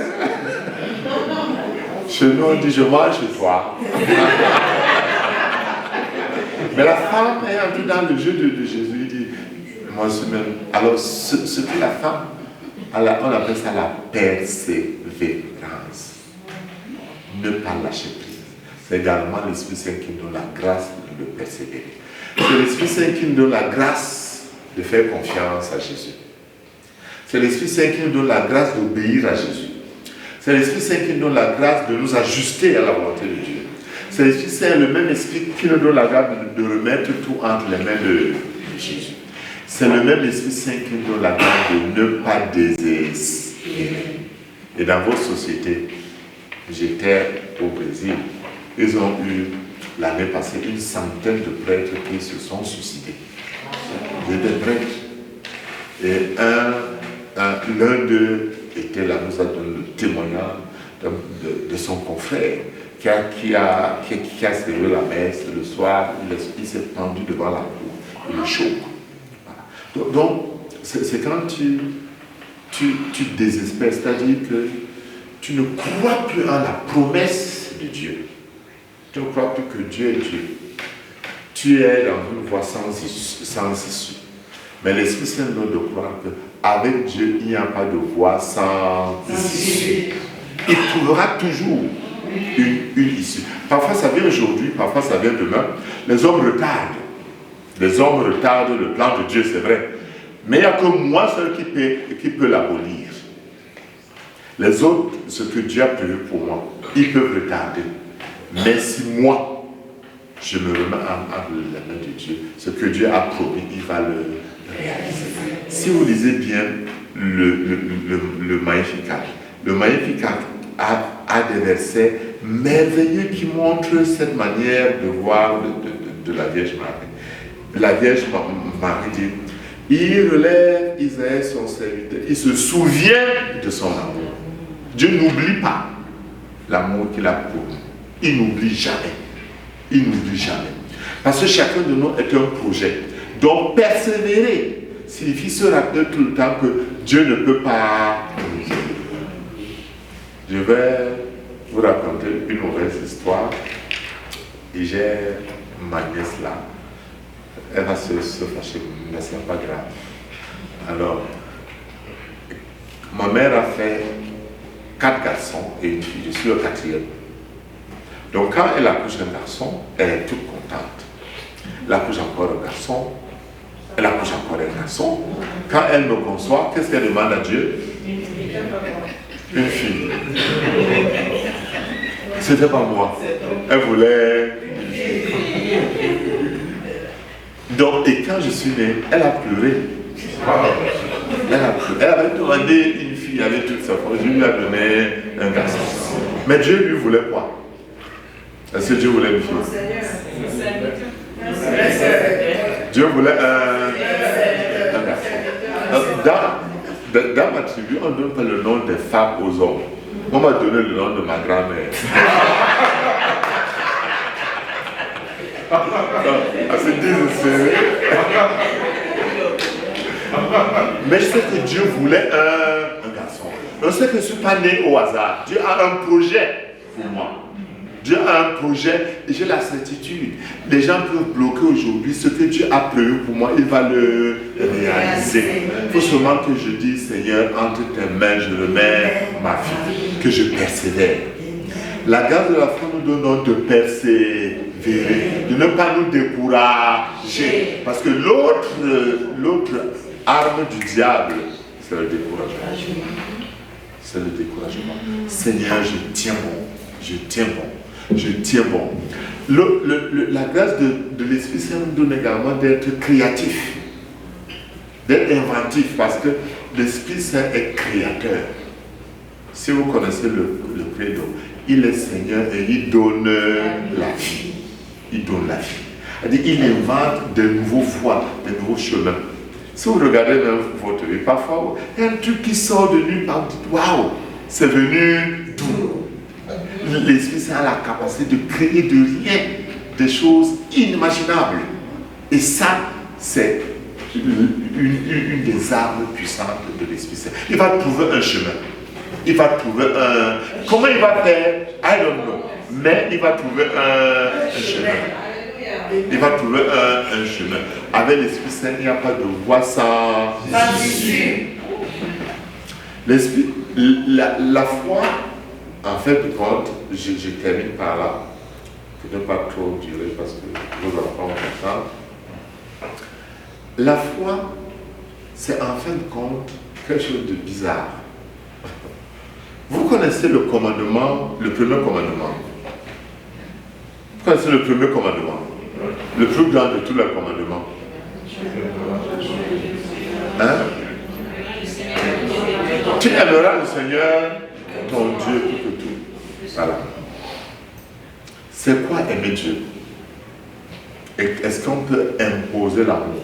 Chez nous, on dit, je mange chez toi. Mais la femme est entrée dans le jeu de Jésus. Il dit, moi je même. Alors, ce que la femme, on appelle ça la persévérance. Ne pas lâcher prise. C'est également l'Esprit Saint qui nous donne la grâce de persévérer. C'est l'Esprit Saint qui nous donne la grâce de faire confiance à Jésus. C'est l'Esprit Saint qui nous donne la grâce d'obéir à Jésus. C'est l'Esprit Saint qui nous donne la grâce de nous ajuster à la volonté de Dieu. C'est l'Esprit Saint, le même Esprit qui nous donne la grâce de remettre tout entre les mains de Jésus. C'est le même Esprit Saint qui nous donne la grâce de ne pas désespérer. Et dans votre société, j'étais au Brésil, ils ont eu l'année passée une centaine de prêtres qui se sont suicidés. Des prêtres. Et l'un d'eux était là, nous a donné le témoignage de son confrère qui a célébré la messe le soir, il s'est pendu devant la cour, il est chaud. Voilà. Donc, c'est quand tu désespères, c'est-à-dire que tu ne crois plus en la promesse de Dieu. Tu ne crois plus que Dieu est Dieu. Tu es dans une voie sans issue. Mais l'Esprit Saint nous donne de croire qu'avec Dieu, il n'y a pas de voie sans issue. Il trouvera toujours une issue. Parfois ça vient aujourd'hui, parfois ça vient demain. Les hommes retardent. Les hommes retardent le plan de Dieu, c'est vrai. Mais il n'y a que moi seul qui peut l'abolir. Les autres, ce que Dieu a prévu pour moi, ils peuvent retarder. Mais si moi, je me remets entre les mains de Dieu, ce que Dieu a promis, il va le réaliser. Si vous lisez bien le Magnificat, le Magnificat a des versets merveilleux qui montrent cette manière de voir de la Vierge Marie. La Vierge Marie dit, il relève Isaïe son serviteur, il se souvient de son amour. Dieu n'oublie pas l'amour qu'il a promis. Il n'oublie jamais. Il n'oublie jamais. Parce que chacun de nous est un projet. Donc persévérer signifie se rappeler tout le temps que Dieu ne peut pas. Je vais vous raconter une mauvaise histoire. Et j'ai ma nièce là. Elle va se fâcher, mais ce n'est pas grave. Alors, ma mère a fait 4 garçons et une fille. Je suis le 4e. Donc quand elle accouche un garçon, elle est toute contente. Elle accouche encore un garçon. Elle accouche encore un garçon. Quand elle me conçoit, qu'est-ce qu'elle demande à Dieu? Une fille. C'était pas moi. Elle voulait une fille. Donc, et quand je suis né, elle a pleuré. Elle a pleuré. Elle avait demandé une fille avec toute sa force. Dieu lui a donné un garçon. Mais Dieu lui voulait quoi? Est-ce que Dieu voulait une fille? Dieu voulait un garçon. Dans ma tribu, on ne donne pas le nom des femmes aux hommes. On m'a donné le nom de ma grand-mère. Mais je sais que Dieu voulait un garçon. Je sais que je ne suis pas né au hasard. Dieu a un projet pour moi. Dieu a un projet et j'ai la certitude. Les gens peuvent bloquer aujourd'hui ce que Dieu a prévu pour moi, il va le réaliser. Il faut seulement que je dise, Seigneur, entre tes mains, je remets ma vie, que je persévère. La grâce de la foi nous donne de persévérer, de ne pas nous décourager. Parce que l'autre arme du diable, c'est le découragement. C'est le découragement. Seigneur, je tiens bon. Je tiens bon. Je tiens bon. La grâce de l'Esprit Saint nous donne également d'être créatif, d'être inventif, parce que l'Esprit Saint est créateur. Si vous connaissez le credo, il est Seigneur et il donne la vie. Il donne la vie. C'est-à-dire, il invente de nouveaux voies, de nouveaux chemins. Si vous regardez même votre vie, parfois, il y a un truc qui sort de nulle part, vous dites, waouh, c'est venu d'où? L'Esprit Saint a la capacité de créer de rien des choses inimaginables. Et ça, c'est une des armes puissantes de l'Esprit Saint. Il va trouver un chemin. Il va trouver un... Comment il va faire? I don't know. Mais il va trouver un chemin. Il va trouver un chemin. Avec l'Esprit Saint, il n'y a pas de voie sans issue. L'Esprit, la foi, en fait de compte, je termine par là, pour ne pas trop durer parce que nous allons pas en temps. La foi, c'est en fin de compte quelque chose de bizarre. Vous connaissez le commandement, le premier commandement. Vous connaissez le premier commandement, le plus grand de tous les commandements. Hein? Tu aimeras le Seigneur, ton Dieu, plus que tout. Voilà. C'est quoi aimer Dieu? Est-ce qu'on peut imposer l'amour?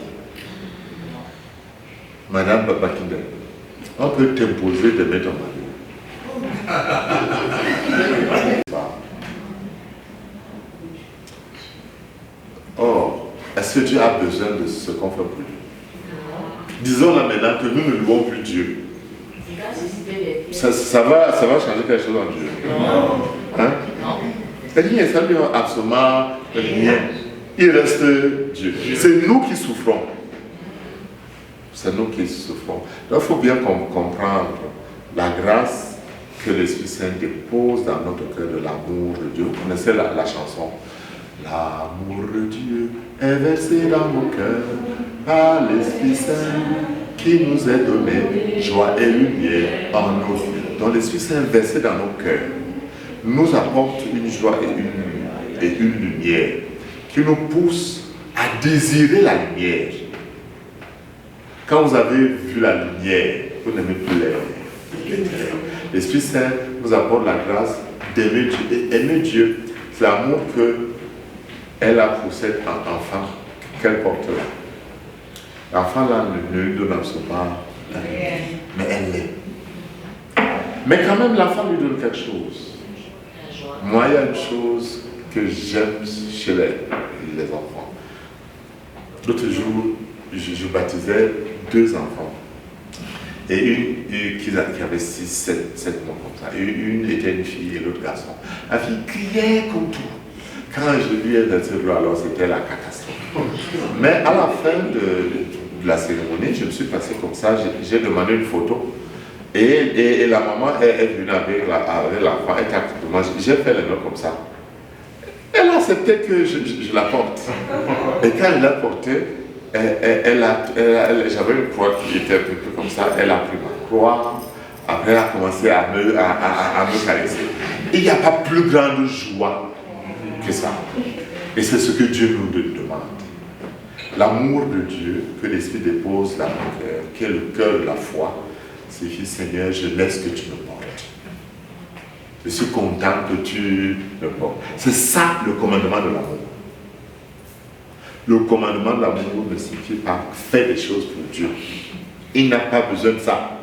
Madame Bakinde, on peut t'imposer d'aimer ton mari. Or, est-ce que Dieu a besoin de ce qu'on fait pour lui? Disons là maintenant que nous ne louons plus Dieu. Ça va changer quelque chose en Dieu. Hein? C'est-à-dire, ça ne veut absolument rien. Il reste Dieu. C'est nous qui souffrons. C'est nous qui souffrons. Donc, il faut bien comprendre la grâce que l'Esprit Saint dépose dans notre cœur de l'amour de Dieu. Vous connaissez la chanson. L'amour de Dieu est versé dans nos cœurs par l'Esprit Saint qui nous est donné, joie et lumière en nos vies. Donc l'Esprit Saint versé dans nos cœurs nous apporte une joie et une lumière qui nous pousse à désirer la lumière. Quand vous avez vu la lumière, vous n'aimez plus les ténèbres. L'Esprit Saint nous apporte la grâce d'aimer Dieu. Et aimer Dieu, c'est l'amour qu'elle a pour cet enfant qu'elle porte là. L'enfant là ne lui donne absolument rien, mais elle l'aime. Mais quand même, l'enfant lui donne quelque chose. Moi, il y a une chose que j'aime chez les enfants. L'autre jour, je baptisais 2 enfants. Et une qui avait 6, 7 mois comme ça. Et une était une fille et l'autre garçon. La fille criait comme tout. Quand je lui ai versé l'eau, alors c'était la catastrophe. Mais à la fin de la cérémonie, je me suis passé comme ça, j'ai demandé une photo. Et la maman est venue avec l'enfant, elle t'a demandé, j'ai fait les mains comme ça. Elle a accepté que je la porte. Et quand je l'ai portée, j'avais une croix qui était un peu comme ça, elle a pris ma croix, après elle a commencé à me caresser. Il n'y a pas plus grande joie que ça. Et c'est ce que Dieu nous demande. L'amour de Dieu que l'Esprit dépose dans mon cœur, qui est le cœur de la foi, c'est que Seigneur, je laisse que tu me portes. Je suis content que tu me portes. C'est ça le commandement de l'amour. Le commandement de l'amour ne signifie pas faire des choses pour Dieu. Il n'a pas besoin de ça.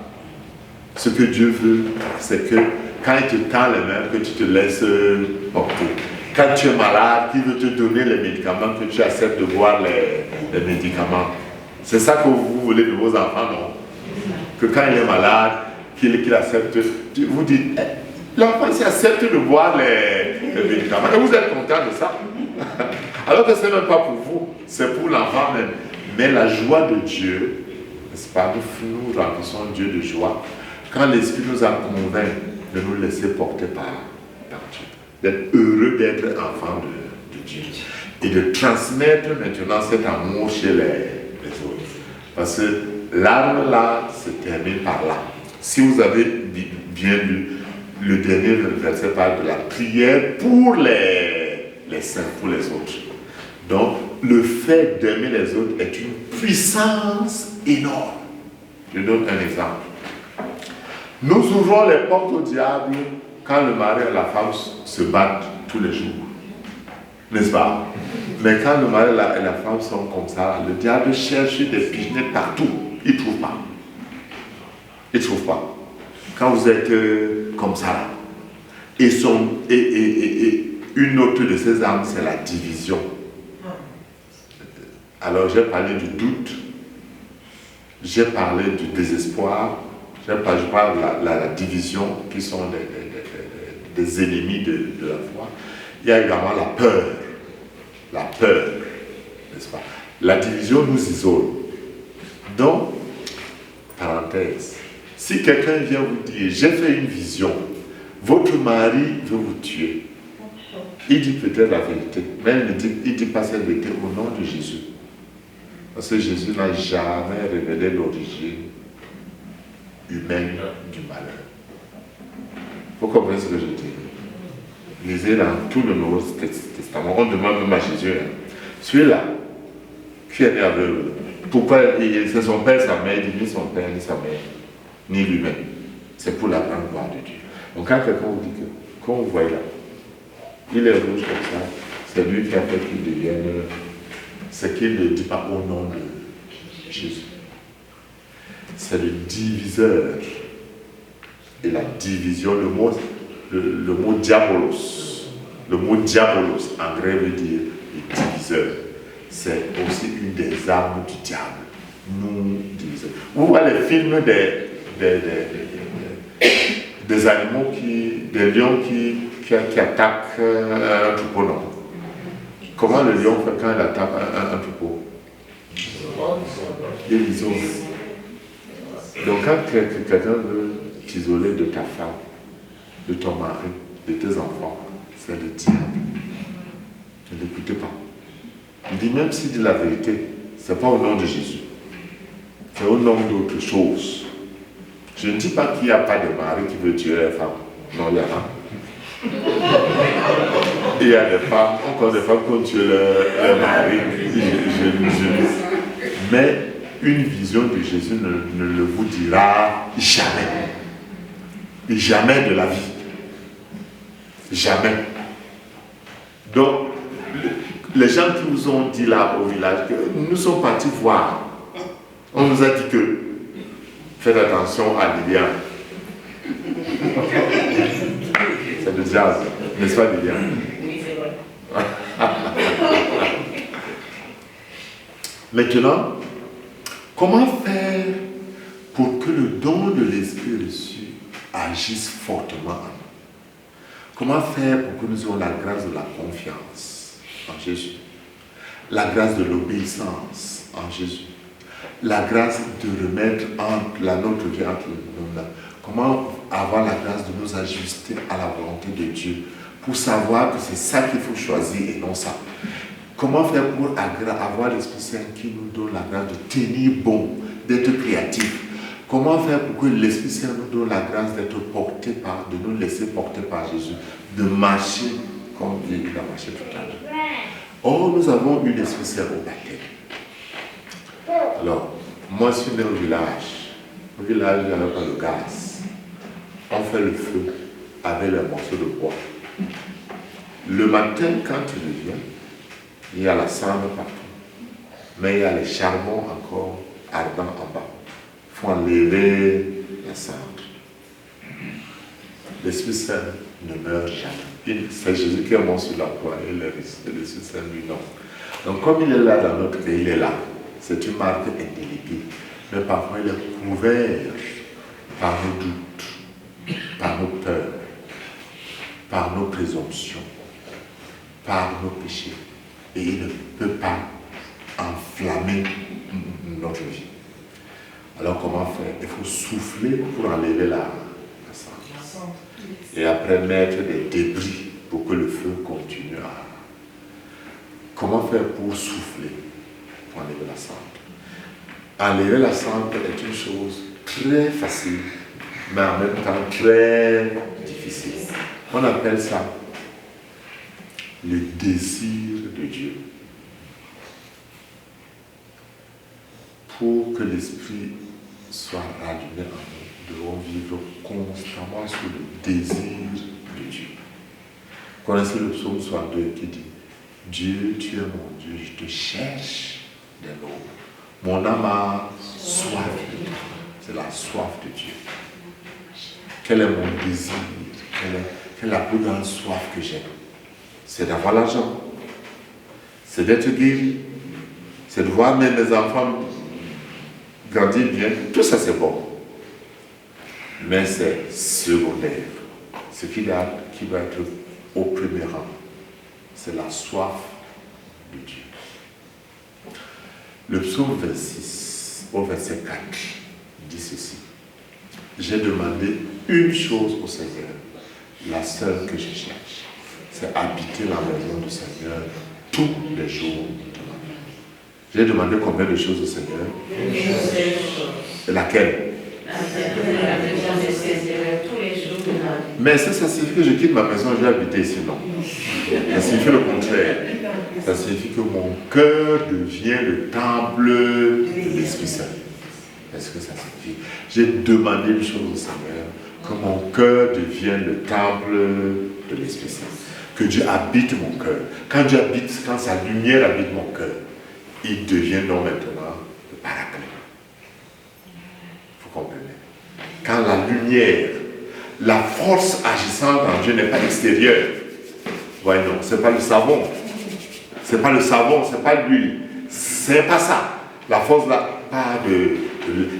Ce que Dieu veut, c'est que quand il te tend les mains, que tu te laisses porter. Quand tu es malade, qu'il veut te donner les médicaments, que tu acceptes de boire les médicaments. C'est ça que vous voulez de vos enfants, non? Que quand il est malade, qu'il accepte. Vous dites, l'enfant ici accepte de boire les médicaments. Et vous êtes content de ça. Alors que ce n'est même pas pour vous, c'est pour l'enfant même. Mais la joie de Dieu, n'est-ce pas, nous remplissons Dieu de joie quand l'Esprit nous a convaincu de nous laisser porter par Dieu. D'être heureux d'être enfant de Dieu. Et de transmettre maintenant cet amour chez les autres. Parce que l'arme là se termine par là. Si vous avez bien lu, le dernier verset parle de la prière pour les saints, pour les autres. Donc, le fait d'aimer les autres est une puissance énorme. Je donne un exemple. Nous ouvrons les portes au diable quand le mari et la femme se battent tous les jours. N'est-ce pas? Mais quand le mari et la femme sont comme ça, le diable cherche des pigeonnettes partout. Il ne trouve pas. Il ne trouve pas. Quand vous êtes comme ça, et une autre de ces armes, c'est la division. Alors j'ai parlé du doute, j'ai parlé du désespoir, je parle de la division qui sont des ennemis de la foi. Il y a également la peur, n'est-ce pas? La division nous isole. Donc, parenthèse, si quelqu'un vient vous dire, j'ai fait une vision, votre mari veut vous tuer, il dit peut-être la vérité, mais il ne dit pas cette vérité au nom de Jésus. Parce que Jésus n'a jamais révélé l'origine humaine du malheur. Vous comprenez ce que je dis? Lisez dans tout le Nouveau Testament. On demande même à Jésus, celui-là, qui est né aveugle, pourquoi c'est son père, sa mère, il dit ni son père, ni sa mère, ni lui-même. C'est pour la grande gloire de Dieu. Donc quand quelqu'un vous dit que, quand vous voyez là, il est rouge comme ça, c'est lui qui a fait qu'il devienne, c'est qu'il ne dit pas au nom de Jésus. C'est le diviseur. Et la division, le mot diabolos. Le mot diabolos, en grec veut dire le diviseur. C'est aussi une des armes du diable. Nous divisons. Vous voyez les films des animaux des lions qui attaquent un troupeau, non? Comment le lion fait quand il attaque un troupeau? Il isole. Donc quand quelqu'un veut t'isoler de ta femme, de ton mari, de tes enfants, c'est le diable. Ne l'écoutez pas. Il dit même s'il dit la vérité, ce n'est pas au nom de Jésus. C'est au nom d'autre chose. Je ne dis pas qu'il n'y a pas de mari qui veut tuer les femmes. Non, il y en a. Il y a des femmes, encore des femmes qui ont tué leur mari. Mais une vision de Jésus ne le vous dira jamais. Jamais de la vie. Jamais. Donc, les gens qui vous ont dit là au village, que nous sommes partis voir. On nous a dit que faites attention à Liliane. C'est le jazz, n'est-ce pas Liliane? Oui, c'est vrai. Maintenant, comment faire pour que le don de l'Esprit reçu agisse fortement en nous? Comment faire pour que nous ayons la grâce de la confiance en Jésus, la grâce de l'obéissance en Jésus, la grâce de remettre la nôtre vie entre nous? Comment avoir la grâce de nous ajuster à la volonté de Dieu pour savoir que c'est ça qu'il faut choisir et non ça? Comment faire pour avoir l'Esprit Saint qui nous donne la grâce de tenir bon, d'être créatif? Comment faire pour que l'Esprit Saint nous donne la grâce de nous laisser porter par Jésus, de marcher comme il a marché tout à l'heure? Or, nous avons eu l'Esprit Saint au baptême. Alors, moi je suis né au village. Au village, il n'y avait pas de gaz. On fait le feu avec les morceaux de bois. Le matin, quand il vient, il y a la cendre partout. Mais il y a les charbons encore ardents en bas. Il faut enlever la cendre. L'Esprit Saint ne meurt jamais. C'est Jésus qui est mort sur la croix et l'Esprit Saint lui non. Donc comme il est là dans notre pays, il est là. C'est une marque indélébile. Mais parfois il est couvert par nos doutes, par nos peurs, par nos présomptions, par nos péchés. Et il ne peut pas enflammer notre vie. Alors comment faire? Il faut souffler pour enlever la cendre. Et après mettre des débris pour que le feu continue à... Comment faire pour souffler pour enlever la cendre? Enlever la cendre est une chose très facile, mais en même temps très difficile. On appelle ça le désir de Dieu. Pour que l'esprit soit rallumé en nous, nous devons vivre constamment sur le désir de Dieu. Connaissez le psaume 62 qui dit: Dieu, tu es mon Dieu, je te cherche de l'aube. Mon âme a soif de toi. C'est la soif de Dieu. Quel est mon désir? Quelle est la plus grande soif que j'ai? C'est d'avoir l'argent. C'est d'être guéri. C'est de voir mes enfants grandir bien. Tout ça c'est bon. Mais c'est secondaire. Ce qui va être au premier rang, c'est la soif de Dieu. Le psaume 26, au verset 4, dit ceci: j'ai demandé une chose au Seigneur, la seule que je cherche, c'est habiter la maison du Seigneur tous les jours de ma vie. J'ai demandé combien de choses au Seigneur? Une seule chose. Et laquelle? La maison du Seigneur tous les jours de ma vie. Mais ça signifie que je quitte ma maison et je vais habiter ici? Non. Ça signifie le contraire. Ça signifie que mon cœur devient le temple de l'Esprit Saint. Est-ce que ça signifie? J'ai demandé une chose au Seigneur, que mon cœur devienne le temple de l'Esprit Saint. Que Dieu habite mon cœur. Quand sa lumière habite mon cœur, il devient donc maintenant le paraclet. Vous comprenez? Quand la lumière, la force agissante en Dieu n'est pas extérieure. Voyez non, c'est pas le savon. C'est pas le savon, c'est pas l'huile. C'est pas ça. La force là,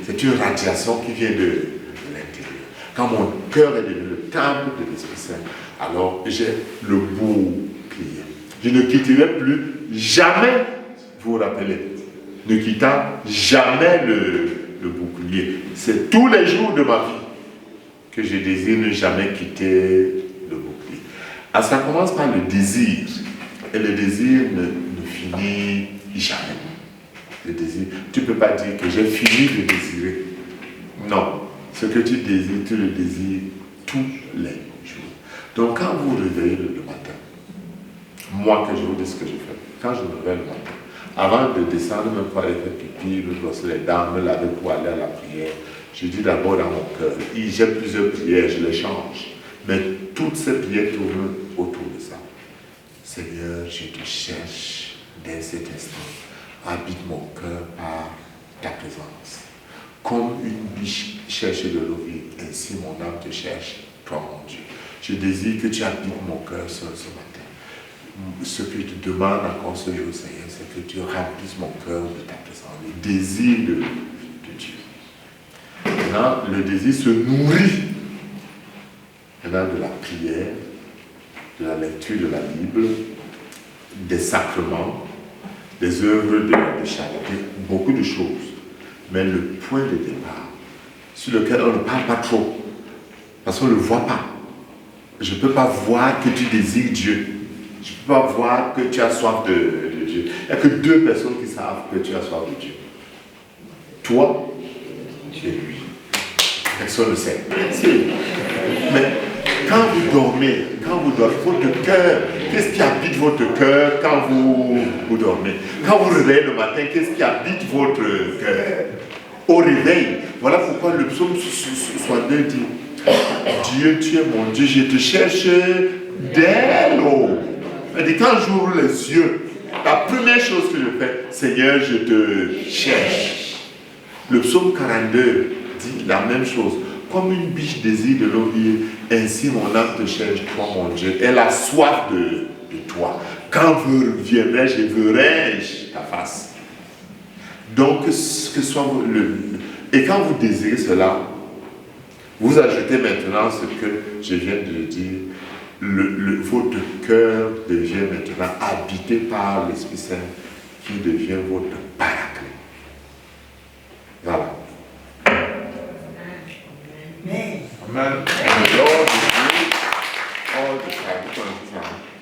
c'est une radiation qui vient de l'intérieur. Quand mon cœur est devenu temple de l'Esprit Saint, alors j'ai le bouclier. Je ne quitterai plus jamais, vous vous rappelez, ne quittant jamais le bouclier. C'est tous les jours de ma vie que je désire ne jamais quitter le bouclier. Alors ça commence par le désir, et le désir ne finit jamais. Le désir, tu ne peux pas dire que j'ai fini de désirer. Non, ce que tu désires, tu le désires tous les jours. Donc quand vous vous réveillez le matin, moi que je vous dis ce que je fais, quand je me réveille le matin, avant de descendre même pour aller faire pipi, me brosser les dents, me laver pour aller à la prière, je dis d'abord dans mon cœur, j'ai plusieurs prières, je les change, mais toutes ces prières tournent autour de ça. Seigneur, je te cherche dès cet instant. Habite mon cœur par ta présence. Comme une biche cherche de l'eau vive, ainsi mon âme te cherche, toi mon Dieu. Je désire que tu habites mon cœur ce matin. Ce que je te demande encore ce jour, Seigneur, c'est que tu remplisses mon cœur de ta présence, le désir de Dieu. Maintenant, le désir se nourrit maintenant de la prière, de la lecture de la Bible, des sacrements, des œuvres de charité, beaucoup de choses. Mais le point de départ, sur lequel on ne parle pas trop, parce qu'on ne le voit pas. Je ne peux pas voir que tu désires Dieu. Je ne peux pas voir que tu as soif de Dieu. Il n'y a que deux personnes qui savent que tu as soif de Dieu. Toi, tu es lui. Personne ne le sait. Mais quand vous dormez, votre cœur, qu'est-ce qui habite votre cœur quand vous dormez? Quand vous réveillez le matin, qu'est-ce qui habite votre cœur? Au réveil, voilà pourquoi le psaume 62 dit, Dieu, tu es mon Dieu, je te cherche dès l'aube. Et quand j'ouvre les yeux, la première chose que je fais, Seigneur, je te cherche. Le psaume 42 dit la même chose. Comme une biche désire de l'eau vive, ainsi mon âme te cherche, toi mon Dieu. Elle a soif de toi. Quand viendrai-je et verrai-je ta face. Donc, que soit et quand vous désirez cela, vous ajoutez maintenant ce que je viens de dire. Votre cœur devient maintenant habité par l'Esprit Saint qui devient votre paraclet. Voilà. Amen. And the Lord is good all the time.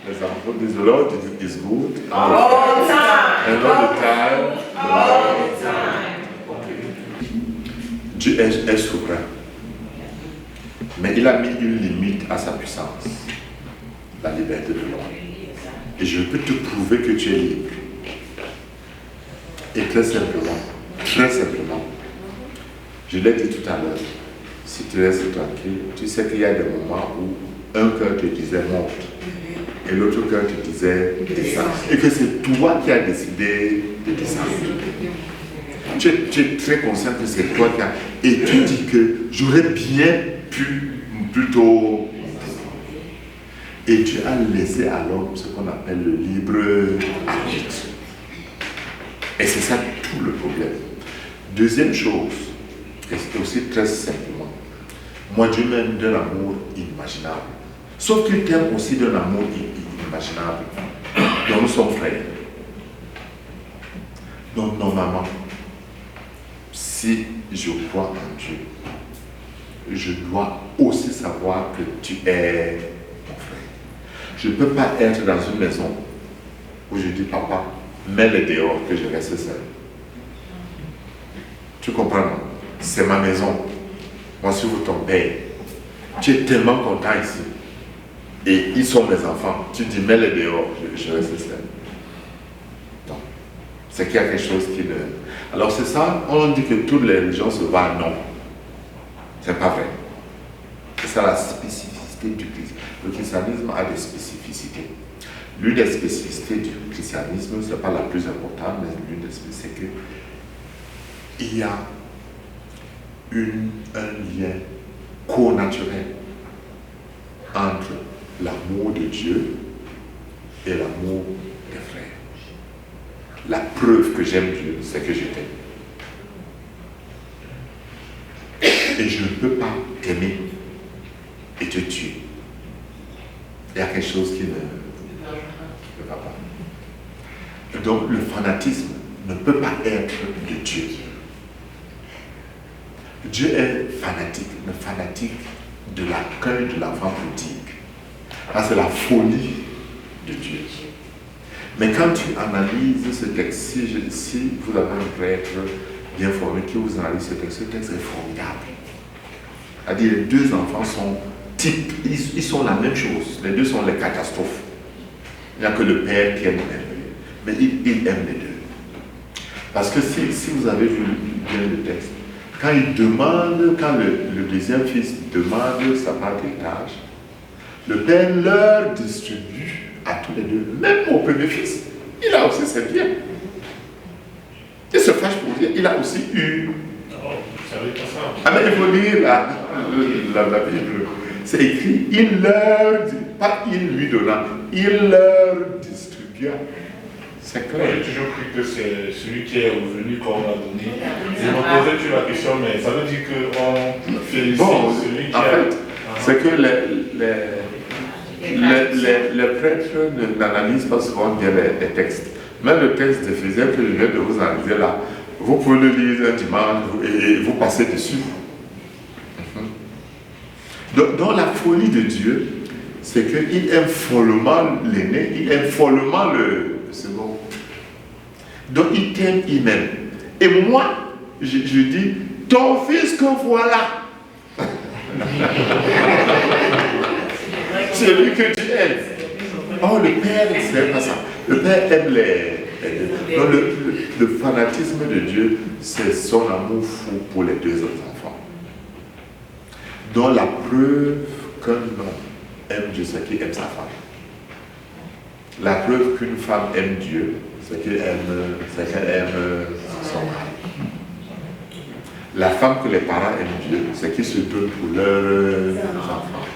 Les enfants disent, the Lord is good all the time. And all the time. All the time. Dieu est souverain. Mais il a mis une limite à sa puissance. La liberté de l'homme. Et je peux te prouver que tu es libre. Et très simplement, je l'ai dit tout à l'heure, si tu restes tranquille, tu sais qu'il y a des moments où un cœur te disait monte et l'autre cœur te disait descends. Et que c'est toi qui as décidé de descendre. Tu es très conscient que c'est toi qui as. Et tu dis que j'aurais bien pu plutôt. Et Dieu a laissé à l'homme ce qu'on appelle le libre arbitre. Et c'est ça tout le problème. Deuxième chose, et c'est aussi très simplement, moi Dieu m'aime d'un amour inimaginable. Sauf qu'il t'aime aussi d'un amour inimaginable. Donc nous sommes frères. Donc normalement, si je crois en Dieu, je dois aussi savoir que tu es mon frère. Je ne peux pas être dans une maison où je dis papa, mets-le dehors que je reste seul. Tu comprends, non? C'est ma maison. Moi, je suis ton père. Tu es tellement content ici. Et ils sont mes enfants. Tu dis, mets-le dehors, je reste seul. Donc, c'est qu'il y a quelque chose qui ne... Alors c'est ça, on dit que toutes les religions se valent, non. C'est pas vrai. C'est ça la spécificité du christianisme. Le christianisme a des spécificités. L'une des spécificités du christianisme, ce n'est pas la plus importante, mais l'une des spécificités, c'est qu'il y a un lien co-naturel entre l'amour de Dieu et l'amour des frères. La preuve que j'aime Dieu, c'est que je t'aime. Et je ne peux pas t'aimer et te tuer. il y a quelque chose qui ne va pas. Donc le fanatisme ne peut pas être de Dieu. Dieu est fanatique, le fanatique de l'accueil de l'enfant prodigue. Ah, c'est la folie de Dieu. Mais quand tu analyses ce texte, si vous avez un prêtre bien formé qui vous analyse ce texte est formidable. C'est-à-dire les deux enfants sont types, ils sont la même chose. Les deux sont les catastrophes. Il n'y a que le père qui aime merveilleux. Mais il aime les deux. Parce que si vous avez vu bien le texte, quand le deuxième fils demande sa part d'héritage, le père leur distribue à tous les deux, même au premier fils. Il a aussi ses biens. Il se fâche pour dire, il a aussi eu. Ah, mais il faut lire la Bible. C'est écrit, il leur dit, pas il lui donna, il leur distribua. C'est clair. J'ai toujours cru que c'est celui qui est revenu qu'on a donné. Je me posais toujours la question, mais ça veut dire qu'on félicite celui qui en fait, c'est que les prêtres n'analysent pas souvent bien les textes. Même le texte d'Éphésiens que je viens de vous analyser là, vous pouvez le lire un dimanche et vous passez dessus. Donc, dans la folie de Dieu, c'est qu'il aime follement l'aîné, il aime follement le second. Donc il t'aime, il m'aime. Et moi, je dis, ton fils que voilà. C'est lui que tu aimes. Oh, le Père, c'est pas ça. Le Père aime les donc le fanatisme de Dieu, c'est son amour fou pour les deux autres enfants. Donc la preuve qu'un homme aime Dieu, c'est qu'il aime sa femme. La preuve qu'une femme aime Dieu, c'est qu'elle aime son mari. La femme que les parents aiment Dieu, c'est qu'ils se donnent pour leurs enfants.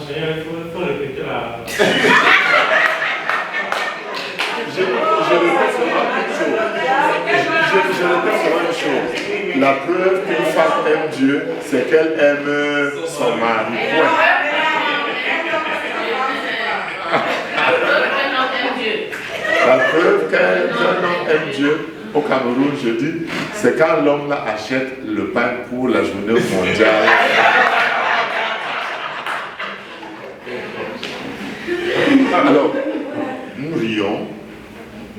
Il faut répéter la... Je répète seulement une chose. La preuve qu'une femme aime Dieu, c'est qu'elle aime son mari. La preuve qu'un homme aime Dieu, au Cameroun, je dis, c'est quand l'homme là achète le pain pour la journée mondiale. Alors, nous rions,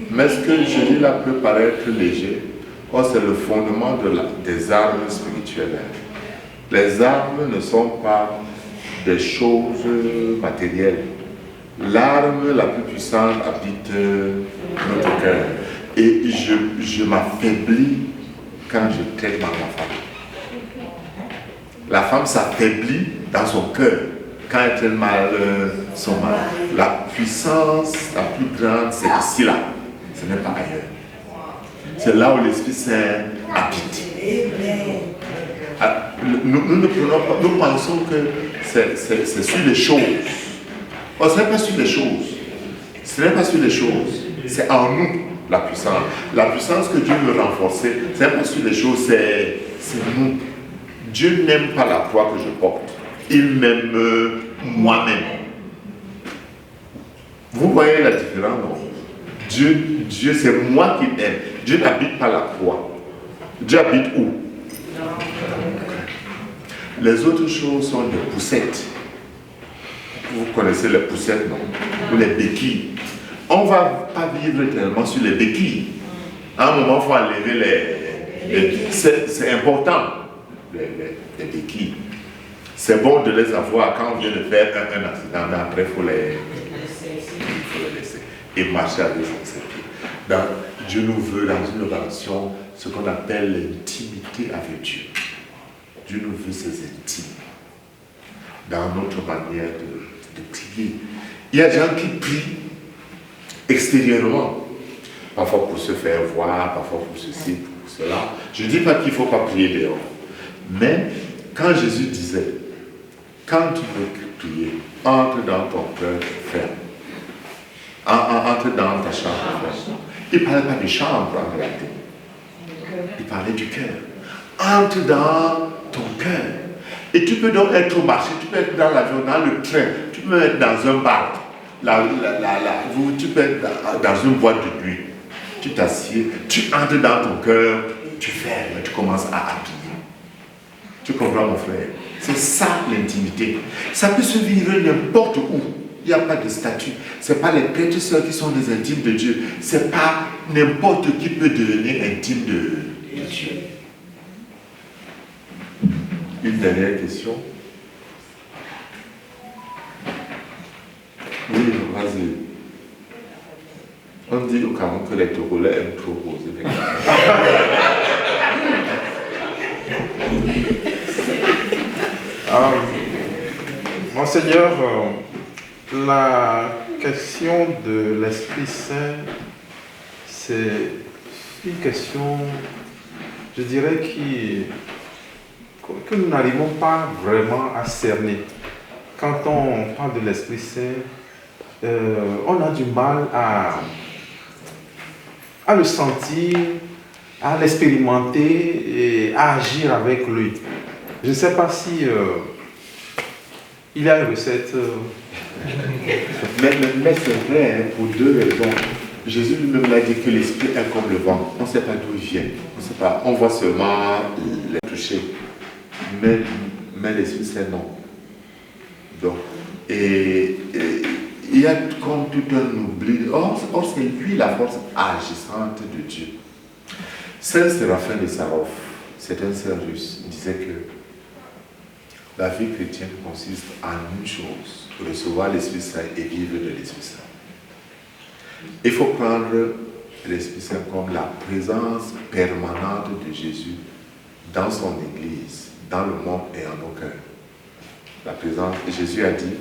mais ce que je dis là peut paraître léger. Or, c'est le fondement des armes spirituelles. Les armes ne sont pas des choses matérielles. L'arme la plus puissante habite notre cœur. Et je m'affaiblis quand je traite ma femme. La femme s'affaiblit dans son cœur quand elle traite mal son mari. La puissance la plus grande, c'est ici-là. Ce n'est pas ailleurs. C'est là où l'Esprit Saint habite. Nous ne prenons pas, nous pensons que c'est sur les choses. Oh, ce n'est pas sur les choses. Ce n'est pas sur les choses. C'est en nous la puissance. La puissance que Dieu veut renforcer, ce n'est pas sur les choses, c'est nous. Dieu n'aime pas la croix que je porte. Il m'aime moi-même. Vous voyez la différence, non? Dieu c'est moi qui aime. Dieu n'habite pas la croix. Dieu habite où? Les autres choses sont des poussettes. Vous connaissez les poussettes, non? Ou les béquilles. On ne va pas vivre tellement sur les béquilles. À un moment, il faut enlever les c'est important, les béquilles. C'est bon de les avoir quand on vient de faire un accident, mais après, il faut les laisser et marcher avec ses pieds. Dieu nous veut dans une relation, ce qu'on appelle l'intimité avec Dieu. Dieu nous veut ces intimes dans notre manière de prier. Il y a des gens qui prient extérieurement, parfois pour se faire voir, parfois pour ceci, pour cela. Je ne dis pas qu'il ne faut pas prier dehors, mais quand Jésus disait, quand tu veux prier, entre dans ton cœur ferme, entre dans ta chambre ferme. Il ne parlait pas de chambre en réalité, il parlait du cœur. Entre dans ton cœur. Et tu peux donc être au marché, tu peux être dans l'avion, dans le train, tu peux être dans un bar. tu peux être dans une boîte de nuit, tu t'assieds, tu entres dans ton cœur, tu fermes, tu commences à appuyer. Tu comprends mon frère? C'est ça l'intimité. Ça peut se vivre n'importe où. Il n'y a pas de statut. Ce n'est pas les prêtres seuls qui sont des intimes de Dieu. Ce n'est pas n'importe qui peut devenir intime de Dieu. Une dernière question. Oui, vas-y. On dit au Cameroun que les Togolais aiment trop poser des questions. Monseigneur, la question de l'Esprit Saint, c'est une question, je dirais, que nous n'arrivons pas vraiment à cerner. Quand on parle de l'Esprit Saint, on a du mal à le sentir, à l'expérimenter et à agir avec lui. Je ne sais pas si il y a une recette. Mais c'est vrai, hein, pour deux raisons. Jésus lui-même l'a dit que l'esprit est comme le vent. On ne sait pas d'où il vient. On ne sait pas. On voit seulement les toucher. Mais l'esprit, c'est non. Donc, et il y a comme tout un oubli. Or c'est lui la force agissante de Dieu. Saint Séraphin de Sarov, c'est un saint russe, disait que la vie chrétienne consiste en une chose, recevoir l'Esprit Saint et vivre de l'Esprit Saint. Il faut prendre l'Esprit Saint comme la présence permanente de Jésus dans son Église, dans le monde et en nos cœurs. La présence, Jésus a dit,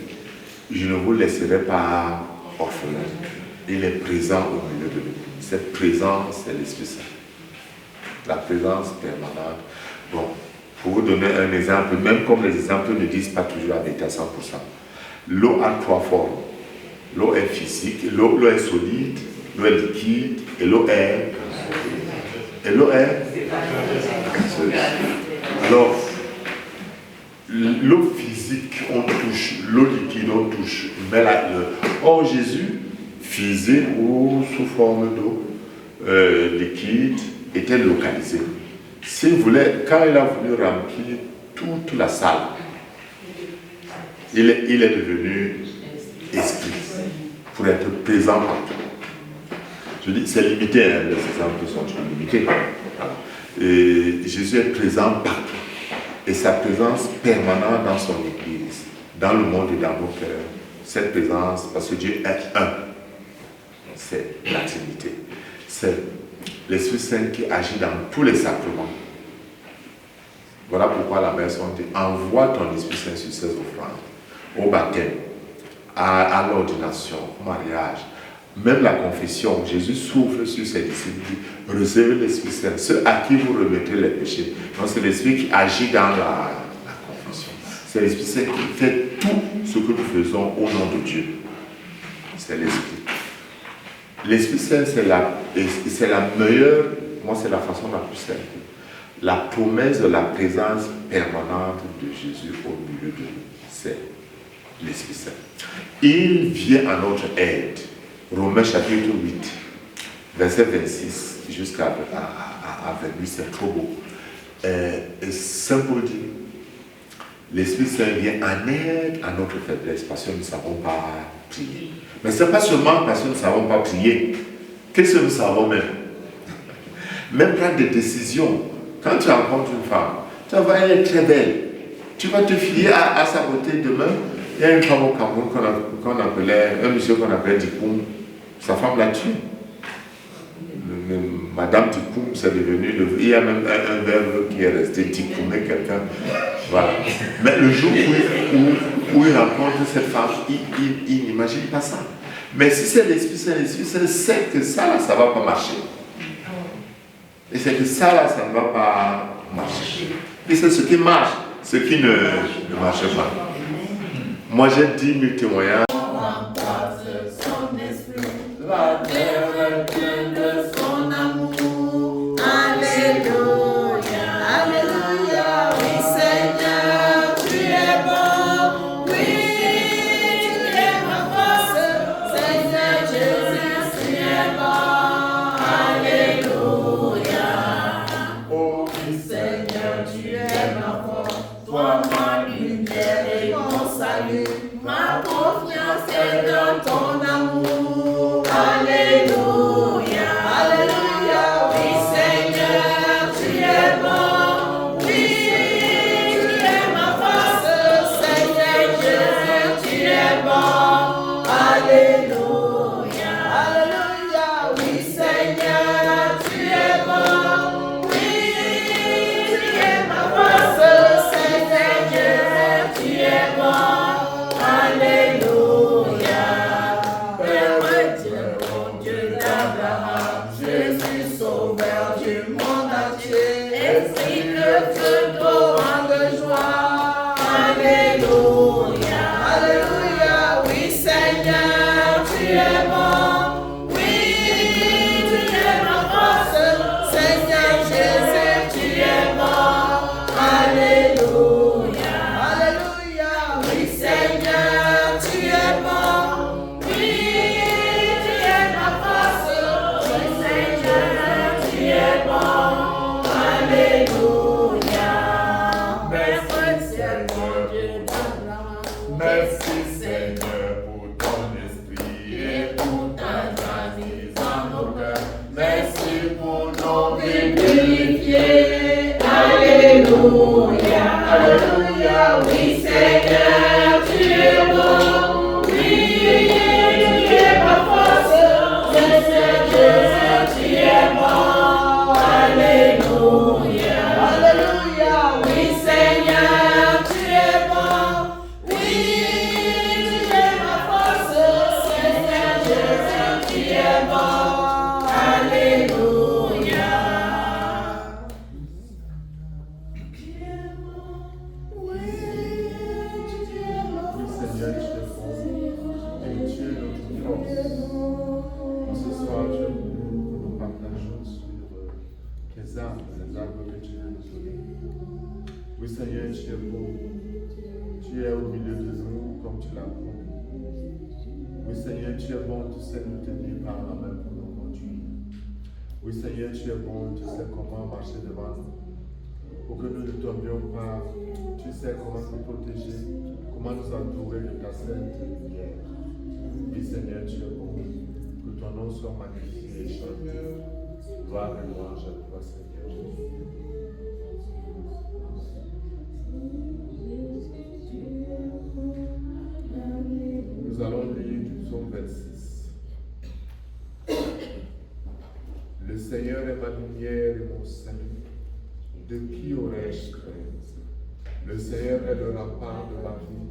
je ne vous laisserai pas orphelins. Il est présent au milieu de nous. Cette présence, c'est l'Esprit Saint. La présence permanente. Bon, pour vous donner un exemple, même comme les exemples ne disent pas toujours la vérité à 100%, l'eau a trois formes. L'eau est physique, l'eau est solide, l'eau est liquide, et l'eau est gazeuse. Alors, l'eau physique, on touche, l'eau liquide, on touche. Mais or Jésus, physique ou sous forme d'eau liquide, était localisé. S'il voulait, quand il a voulu remplir toute la salle, il est devenu esprit pour être présent partout. Je dis, c'est limité, hein, les exemples sont limités. Et Jésus est présent partout. Et sa présence permanente dans son Église, dans le monde et dans nos cœurs. Cette présence, parce que Dieu est un. C'est la Trinité. C'est l'Esprit Saint qui agit dans tous les sacrements. Voilà pourquoi la Mère Sainte dit, envoie ton Esprit Saint sur ces offrandes, au baptême, à l'ordination, au mariage, même la confession. Jésus souffle sur ses disciples, dit, recevez l'Esprit Saint, ceux à qui vous remettez les péchés. Donc c'est l'Esprit qui agit dans la confession. C'est l'Esprit Saint qui fait tout ce que nous faisons au nom de Dieu. C'est l'Esprit. L'Esprit Saint, c'est la meilleure, moi c'est la façon la plus simple. La promesse de la présence permanente de Jésus au milieu de nous, c'est l'Esprit Saint. Il vient à notre aide. Romains chapitre 8, verset 26 jusqu'à 28, c'est trop beau. Et Saint Paul dit, l'Esprit Saint vient en aide à notre faiblesse parce que nous ne savons pas prier. Mais ce n'est pas seulement parce que nous ne savons pas prier. Qu'est-ce que nous savons même? Même prendre des décisions. Quand tu rencontres une femme, tu vas voir, elle est très belle. Tu vas te fier à sa beauté demain. Il y a une femme au Cameroun qu'on appelait, un monsieur qu'on appelait Dikoum. Sa femme l'a tué. Madame Dikoum, c'est devenu, il y a même un verbe qui est resté, Dikoumer quelqu'un. Voilà. Mais le jour où il rencontre cette femme, il n'imagine pas ça. Mais si c'est l'Esprit Saint sait que ça ne va pas marcher. Et c'est que ça là, ça ne va pas marcher. Et c'est ce qui marche, ce qui ne marche pas. Moi j'ai 10 000 témoignages. La terre pleine de son amour. Alléluia, Alléluia. Oui Seigneur, tu es bon. Oui, tu es ma force. es bon. Oui, tu es ma force. Seigneur Jésus, tu es bon. Alléluia. Alléluia. Oui, Seigneur, tu es bon. Oui, tu es ma force. Oui, Seigneur, tu es bon. Alléluia. Merci, Seigneur, Dieu d'abraham. Merci Seigneur pour ton esprit et pour ta grâce dans nos cœurs. Merci pour nos vies purifiées. Alléluia. Alléluia. Oui, Seigneur, tu es bon. Oui, tu es ma force. Seigneur Jésus, tu es bon. Alléluia. Alléluia. Oui, Seigneur, tu es bon. Oui, tu es ma force. Seigneur Jésus, tu es bon. Alléluia. Oui Seigneur, tu es bon et tu es notre force. Ce soir, tu es venu pour nous partager sur les arbres que tu veux nous donner. Oui Seigneur, tu es beau. Tu es au milieu de nous comme tu l'as promis. Oui Seigneur, tu es bon, tu sais nous tenir par la main pour nous conduire. Oui Seigneur, tu es bon, tu sais comment marcher devant nous. Pour que nous ne tombions pas, tu sais comment nous protéger, comment nous entourer de ta sainte lumière. Oui Seigneur, tu es bon. Que ton nom soit magnifié et chanté. Gloire et louange à toi Seigneur Jésus. Nous allons lire du psaume 26. Le Seigneur est ma lumière et mon salut. De qui aurais-je crainte? Le Seigneur est le rempart de ma vie.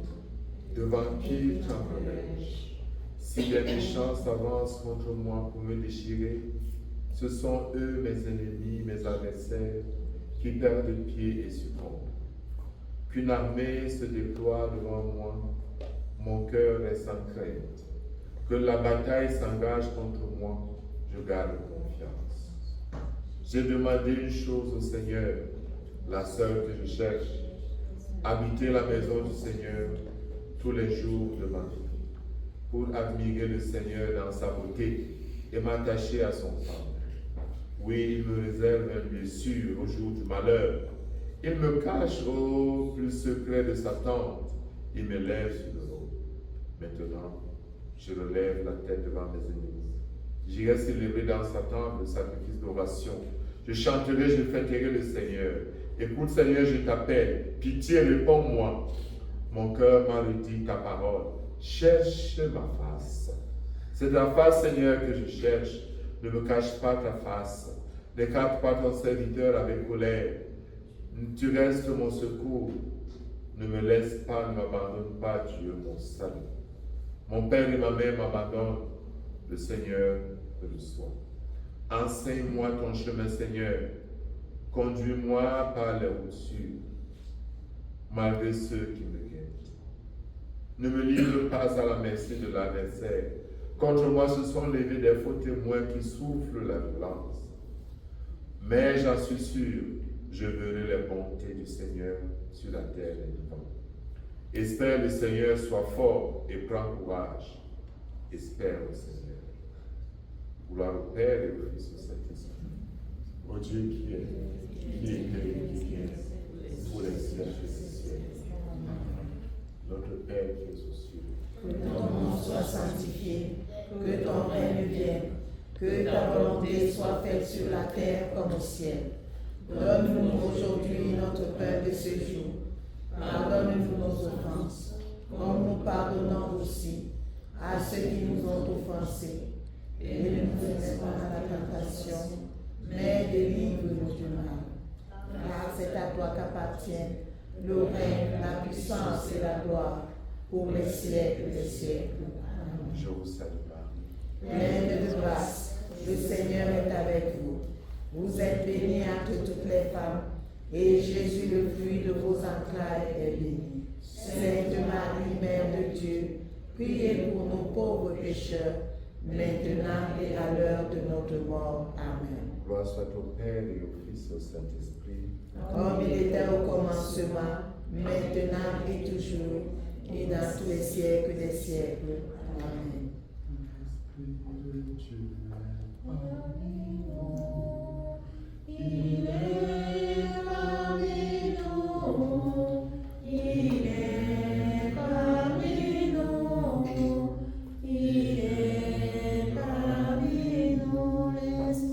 Devant qui tremblerai-je? Si les méchants s'avancent contre moi pour me déchirer, ce sont eux mes ennemis, mes adversaires, qui perdent pied et succombent. Qu'une armée se déploie devant moi, mon cœur est sans crainte. Que la bataille s'engage contre moi, je garde confiance. J'ai demandé une chose au Seigneur, la seule que je cherche, habiter la maison du Seigneur tous les jours de ma vie, pour admirer le Seigneur dans sa beauté et m'attacher à son temple. Oui, il me réserve un lieu sûr au jour du malheur. Il me cache au plus secret de sa tente. Il me lève sur le haut. Maintenant, je relève la tête devant mes ennemis. J'irai célébrer dans sa tente le sacrifice d'oration. Je chanterai, je fêterai le Seigneur. Écoute, Seigneur, je t'appelle. Pitié, réponds-moi. Mon cœur m'a redit ta parole. Cherche ma face. C'est ta face, Seigneur, que je cherche. Ne me cache pas ta face. N'écarte pas ton serviteur avec colère. Tu restes mon secours. Ne me laisse pas, ne m'abandonne pas, Dieu, mon salut. Mon père et ma mère m'abandonnent. Le Seigneur me reçoit. Enseigne-moi ton chemin, Seigneur. Conduis-moi par les routes sûres, malgré ceux qui me guettent. Ne me livre pas à la merci de l'adversaire. Contre moi se sont levés des faux témoins qui soufflent la violence. Mais j'en suis sûr, je verrai les bontés du Seigneur sur la terre des vivants. Espère le Seigneur, sois fort et prends courage. Espère le Seigneur. Gloire au Père et au Fils et au Saint-Esprit. Au Dieu qui est, qui est, qui est, pour les siècles des siècles. Notre Père qui es aux cieux. Que ton nom soit sanctifié, que ton règne vienne, que ta volonté soit faite sur la terre comme au ciel. Donne-nous aujourd'hui notre pain de ce jour. Pardonne-nous nos offenses, comme nous pardonnons aussi à ceux qui nous ont offensés. Et ne nous laisse pas dans la tentation, mais délivre-nous du mal. Car c'est à toi qu'appartiennent le règne, la puissance et la gloire pour les siècles des siècles. Amen. Je vous salue, Marie. Pleine de grâce, le Seigneur est avec vous. Vous êtes bénie entre toutes les femmes, et Jésus, le fruit de vos entrailles, est béni. Sainte Marie, Mère de Dieu, Priez pour nos pauvres pécheurs, maintenant et à l'heure de notre mort. Amen. Gloire soit au Père et au Fils et au Saint-Esprit. Comme il était au commencement, maintenant et toujours, et dans tous les siècles des siècles. Amen.